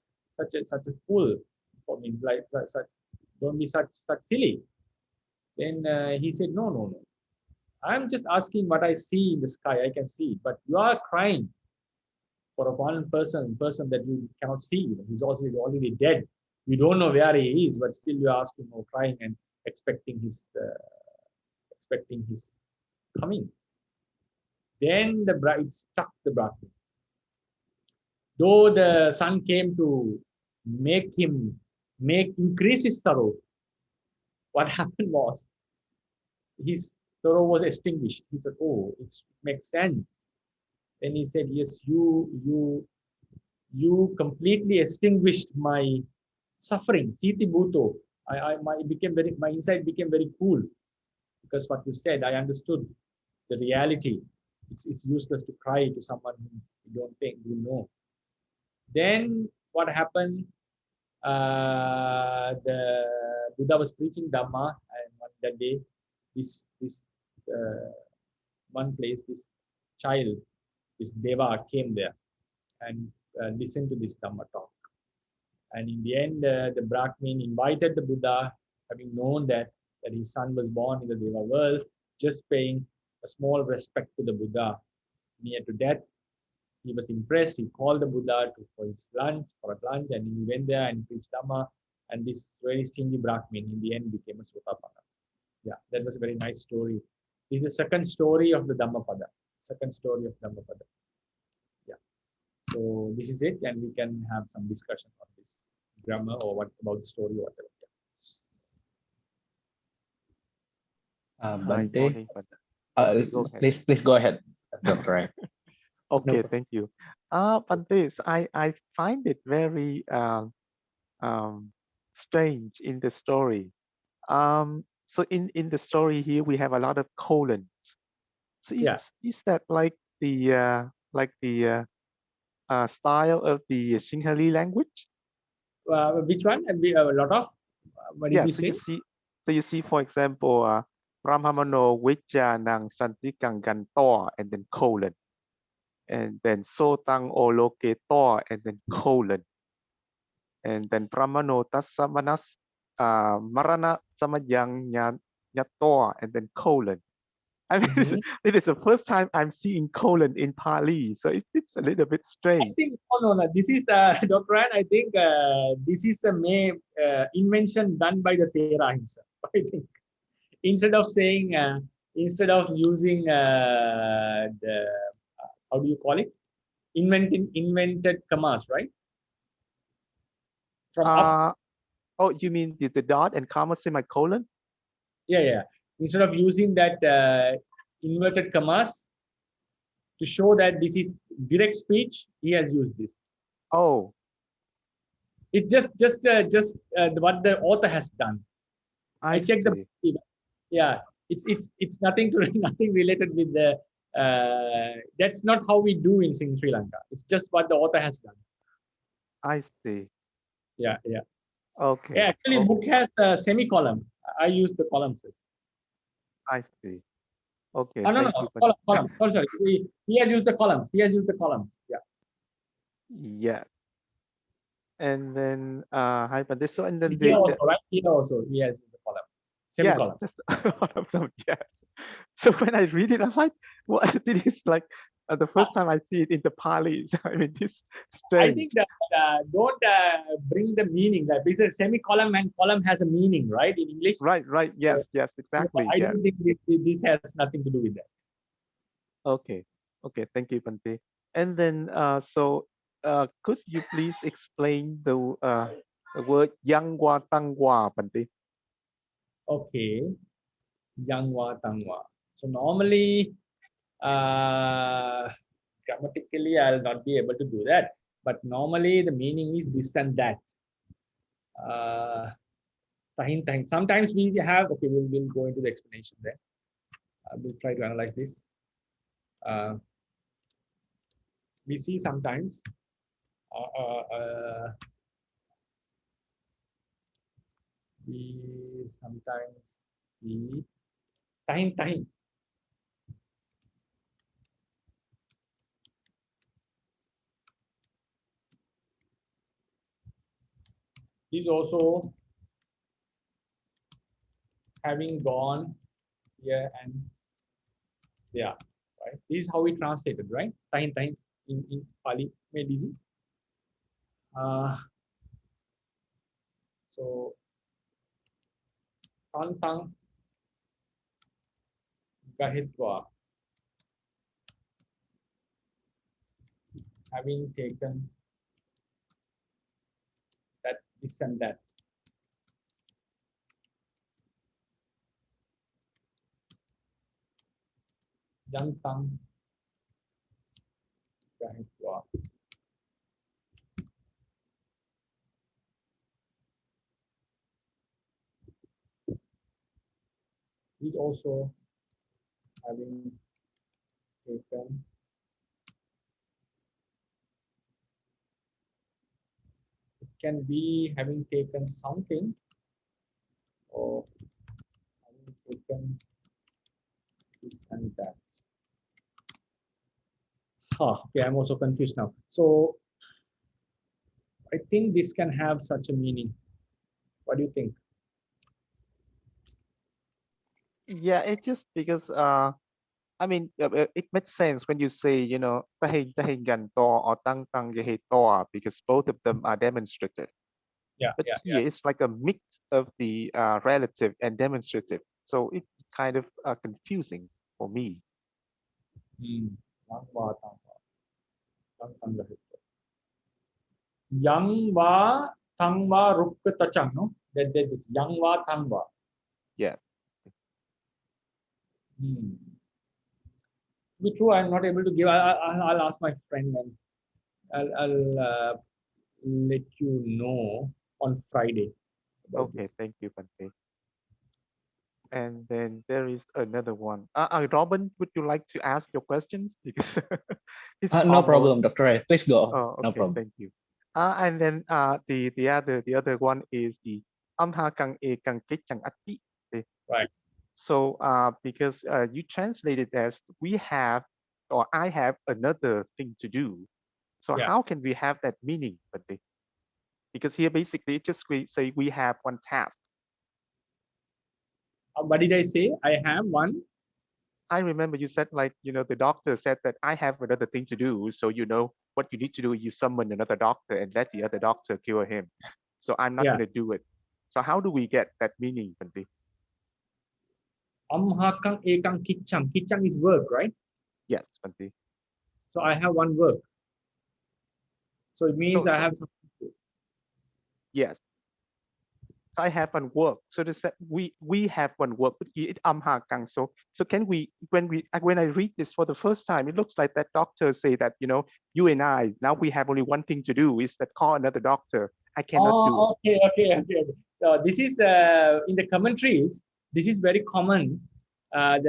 fool for me. Like don't be such silly." Then he said, No. I'm just asking what I see in the sky. I can see it, but you are crying for a fallen person that you cannot see. He's also already dead. You don't know where he is, but still you ask him, or crying and expecting his coming. Then the bride struck the Brahmin. Though the son came to increase his sorrow, what happened was his sorrow was extinguished. He said, "Oh, it makes sense." Then he said, "Yes, you completely extinguished my suffering. Siti Bhuto. My inside became very cool because what you said, I understood the reality. It's useless to cry to someone who you don't think you know." Then what happened? The Buddha was preaching Dhamma, and on that day, this one place, this child, this Deva came there and listened to this Dhamma talk. And in the end, the Brahmin invited the Buddha, having known that his son was born in the Deva world, just paying a small respect to the Buddha near to death. He was impressed. He called the Buddha for a lunch, and he went there and preached Dhamma. And this very stingy Brahmin, in the end, became a Sotapanna. Yeah, that was a very nice story. This is the second story of the Dhammapada. Second story of Dhammapada. Yeah. So this is it, and we can have some discussion on this grammar or what about the story or whatever. Bhante, Go ahead. please go ahead, Dr. Ryan. Okay, thank you. Bhante, so I find it very strange in the story. So in the story here we have a lot of colons. So is that like the style of the Sinhalese language? Which one? A lot of. What did you say? So you see, for example, Brahmaṇo Vicca Nang Santikang Gantor and then colon. And then Sotang Oloke Tor and then colon. And then Brahmaṇo Tasamanas Marana Samayang Nyator and then colon. I mean, this is the first time I'm seeing colon in Pāļi, so it's a little bit strange. I think no. This is Dr. Ryan. I think this is a invention done by the Thera himself. I think instead of saying instead of using the how do you call it? Invented commas, right? From up. Oh, you mean the dot and comma semicolon? Yeah. Instead of using that inverted commas to show that this is direct speech, he has used this. Oh, it's just what the author has done. I checked the. Yeah, it's nothing related with the. That's not how we do in Sri Lanka. It's just what the author has done. I see. Yeah. Okay. Yeah, actually, book has a semicolon. I use the columns. I see. Okay. No. Column. Oh, sorry. He has used the columns. Yeah. Yeah. And then hi, but this so and then here also, right? Here also he has used the column. Semicolon. Yes. So when I read it, I'm like, what? This is like the first time I see it in the Pāļi. I mean, this strange. I think that don't bring the meaning. That because semicolon and column has a meaning, right, in English. Right. Yes, exactly. I don't think this has nothing to do with that. Okay. Thank you, Bhante. And then could you please explain the word Yangwa Tangwa, Bhante? Okay, Yangwa Tangwa. So normally, grammatically, I'll not be able to do that. But normally, the meaning is this and that. Tahin. Sometimes we have. Okay, we'll go into the explanation there. We'll try to analyze this. We see sometimes. We sometimes see tahin. He's also having gone here and there, right? This is how we translated, right? Tahin. in Pāļi made easy. So tang gahitva, having taken that, this and that. Yantang gahitva. It also having taken it can be having taken something or having taken this and that. Okay, I'm also confused now. So I think this can have such a meaning. What do you think? Yeah, it's just because I mean it makes sense when you say, you know, tahin gan to or tang gehe to, because both of them are demonstrative. Yeah, But here it's like a mix of the relative and demonstrative. So it's kind of confusing for me. Yang wa tang wa rukka tachang, no? That is yang wa tang wa. Yeah. To be true, I'm not able to give. I'll ask my friend and I'll let you know on Friday. Okay, This. thank you, Bhante. And then there is another one. Robin, would you like to ask your questions? Because it's No almost... problem, Dr. Ray. Please go. Oh, okay, No problem. thank you. And then the other one is the amha kang e kang kik chang ati. Right. So because you translated as we have or I have another thing to do. So Yeah. how can we have that meaning, Bhante? Because here basically it just say we have one task. What did I say? I have one. I remember you said, like, you know, the doctor said that I have another thing to do. So, you know, what you need to do, you summon another doctor and let the other doctor cure him. So I'm not going to do it. So how do we get that meaning, Bhante? Amhakang ekang kichang. Kichang is work, right? Yes, Bhante. So I have one work. So it means I have something to do. Yes. So I have one work. So this we have one work. So can we when I read this for the first time, it looks like that doctor say that, you know, you and I now we have only one thing to do, is that call another doctor. I cannot do it. Okay. This is in the commentaries. This is very common.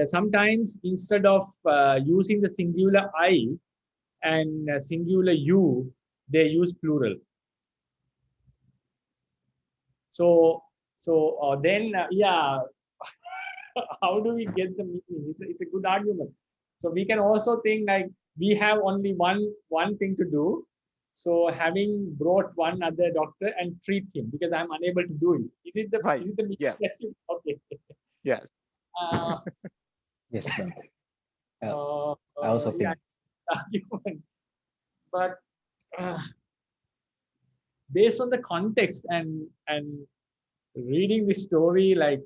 Sometimes instead of using the singular I and singular you, they use plural. So then yeah, how do we get the meaning? It's a good argument. So we can also think like we have only one thing to do. So having brought one other doctor and treat him because I'm unable to do it. Is it the Right? Is it the meaning? Yeah. Okay. Yes. Yes, Bhante. I I also think. argument. But based on the context and reading the story, like,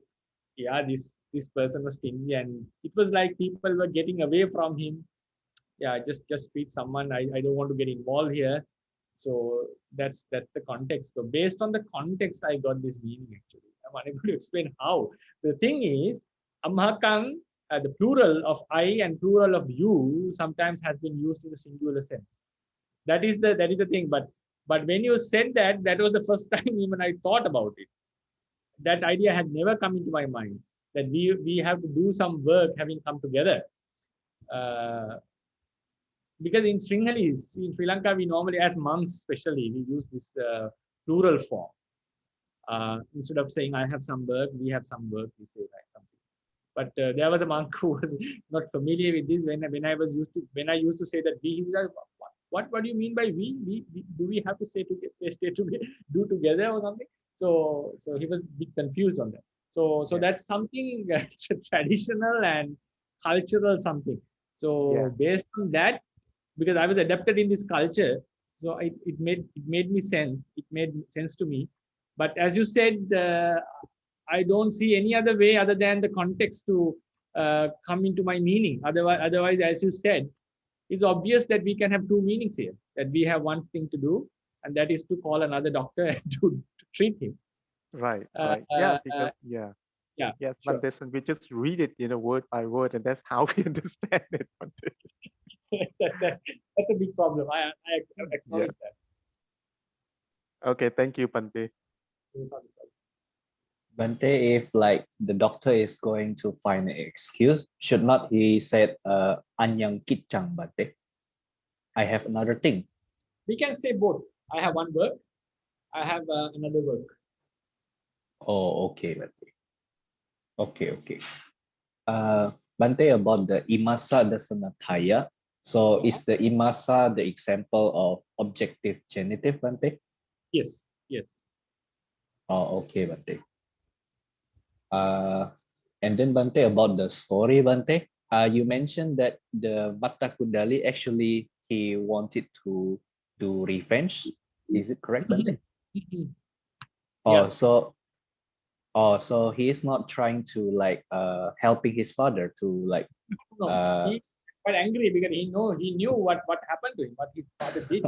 yeah, this person was stingy and it was like people were getting away from him. Yeah, just treat someone. I don't want to get involved here. So that's the context. So based on the context, I got this meaning actually. I'm unable to explain how. The thing is, amhakang, the plural of I and plural of you sometimes has been used in the singular sense. That is the thing. But when you said that, that was the first time even I thought about it. That idea had never come into my mind, that we have to do some work having come together. Because in Sringhalis, in Sri Lanka, we normally, as monks especially, we use this plural form. Instead of saying I have some work, we have some work, we say like something. But there was a monk who was not familiar with this. When I used to say that we, he was like, what do you mean by we? Do we have to stay together, do together or something? So he was a bit confused on that. So that's something traditional and cultural something. So based on that, because I was adapted in this culture. So it made me sense. It made sense to me. But as you said, I don't see any other way other than the context to come into my meaning. Otherwise, as you said, it's obvious that we can have two meanings here. That we have one thing to do, and that is to call another doctor and to treat him. Right. Yeah. Because yeah. Yeah. Yes, Sure. Bhante, when we just read it, word by word, and that's how we understand it. That's a big problem. I acknowledge that. Okay, thank you, Bhante. Sorry. Bhante, if like the doctor is going to find an excuse, should not he said anyang kitchang Bhante? I have another thing. We can say both. I have one work. I have another work. Oh, okay, Bhante. Okay. Bhante, about the imasa dasanataya. So is the imasa the example of objective genitive, Bhante? Yes. Oh, okay, Bhante. And then Bhante, about the story, Bhante, you mentioned that the Matthakuddali actually he wanted to do revenge. Is it correct, Bhante? Yeah. So he is not trying to like helping his father to like. No, he's quite angry because he knew what happened to him, what his father did.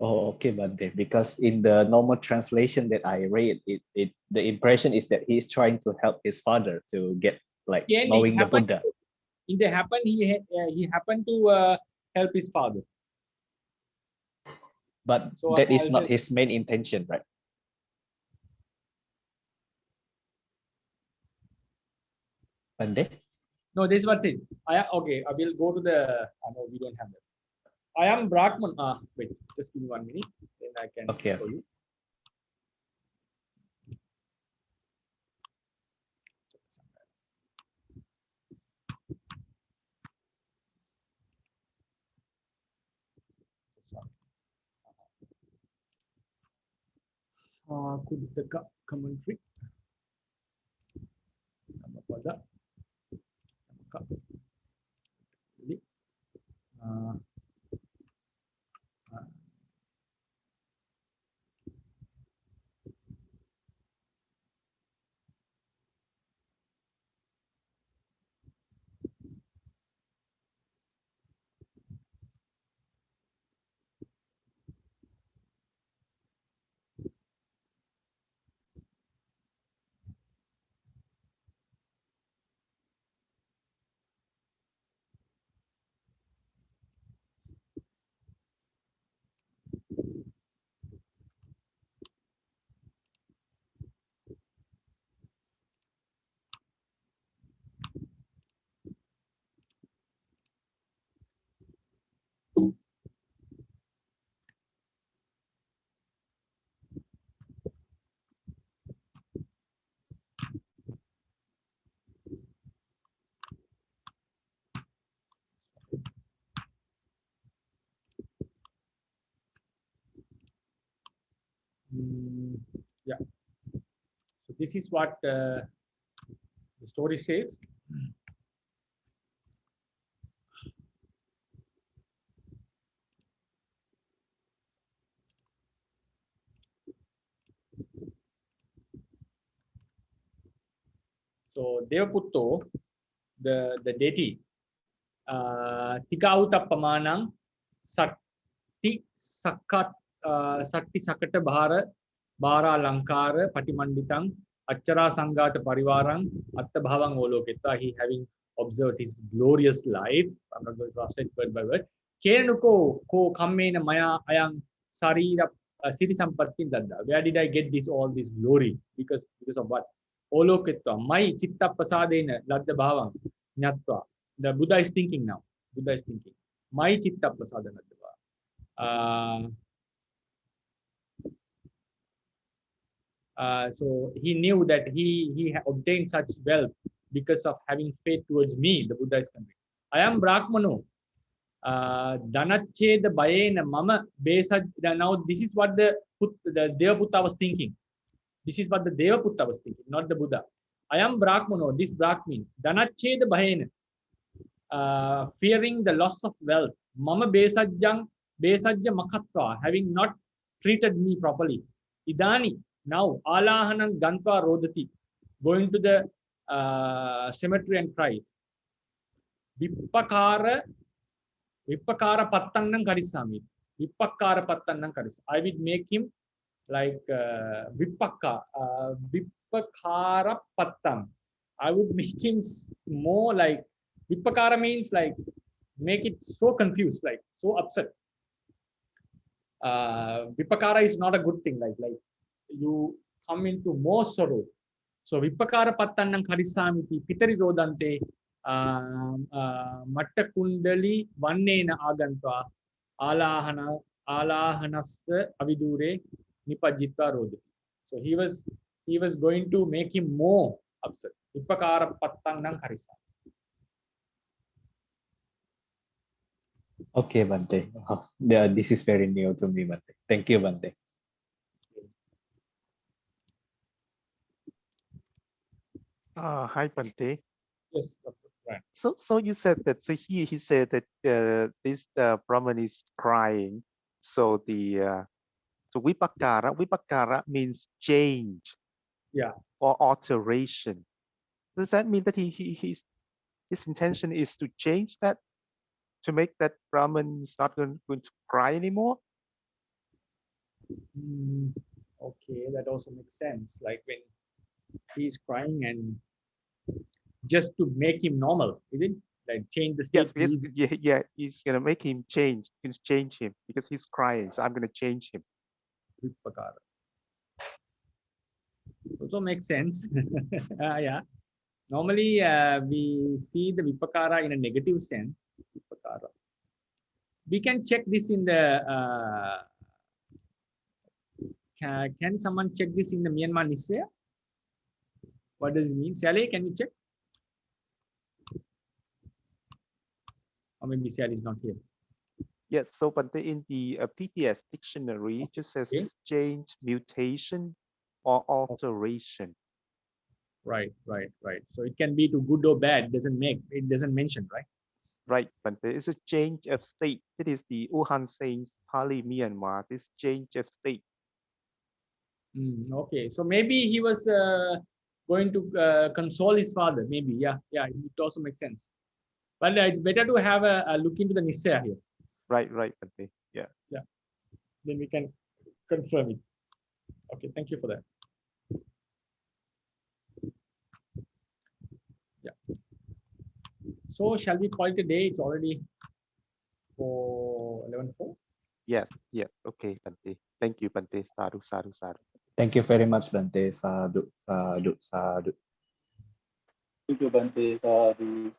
Oh, okay, Bhante. Because in the normal translation that I read, the impression is that he's trying to help his father to get like knowing the Buddha. In the happen, he happened to help his father. But so that is not his main intention, right? Bhante? No, this is what's it. Okay, I will go to the. No, we don't have that. I am Brahmaṇo. Wait, just give me 1 minute. Then I can show you. Kudaka commentary. Yeah. So this is what the story says. So Devaputto, the deity, Tikauta Satti Sakata Bhara Lankara Patimanditang Achara Sangata Parivarang Attabhavang Oloketa. He having observed his glorious life. I'm not going to translate word by word. Kenuko ko kammena maya ayang sarira siri sampattin dadda. Where did I get all this glory? Because of what? Oloketa. My chitta pasadena ladda bhavang nyatva. The Buddha is thinking now. My chitta pasadena ladda bhavang. So he knew that he obtained such wealth because of having faith towards me, the Buddha is conveying. I am Brahmaṇo. Dhanacheda Bayena Mama Besaj. Now this is what the Devaputta was thinking. This is what the Devaputta was thinking, not the Buddha. I am Brahmaṇo, this Brahmin. Dhanacheda Bayena. Fearing the loss of wealth. Mama besajja makatva, having not treated me properly. Idani, now, alahanam gantva rodati, going to the cemetery and cries. Vippakara pattannam karisami. Vippakara pattannam karis. I will make him like vippakara pattam. I would make him more like vippakara means like make it so confused, like so upset. Vippakara is not a good thing, like you come into more sorrow. So vippakara pattannam karisamiti pitari rodante matta kundali vannena agantva alahanasya avidure nipajita rodati. So he was going to make him more upset. Vippakara pattannam karisam. Okay, Bhante. Yeah, this is very new to me, Bhante. Thank you, Bhante. Hi, Bhante. Yes, right. So you said that. So here he said that this Brahman is crying. So the so vipakara means change. Yeah. Or alteration. Does that mean that his intention is to change that, to make that Brahman is not going to cry anymore? Okay, that also makes sense. Like when he's crying and just to make him normal, is it? Like change the state. Yes, yeah, he's gonna make him change. He's change him because he's crying. So I'm gonna change him. Vipakara. Also makes sense. Yeah. Normally, we see the vipakara in a negative sense. Vipakara. We can check this in the. Can someone check this in the Myanmar Nisaya? What does it mean? Sally, can you check? Or maybe Sally is not here. Yes, so but in the PTS dictionary, it just says Okay. change, mutation, or alteration. Right. So it can be to good or bad. It doesn't mention, right? Right, but there is a change of state. It is the Wuhan saying Pāḷi Myanmar. This change of state. Okay, so maybe he was going to console his father. Maybe, yeah, it also makes sense. But it's better to have a look into the Nisaya here. Right, Bhante. Yeah. Then we can confirm it. Okay, thank you for that. Yeah. So shall we call it a day? It's already for 11:04. Yes. Okay, Bhante. Thank you, Bhante. Sadhu. Thank you very much, Bhante. Sadhu. Thank you, Bhante. Sadhu.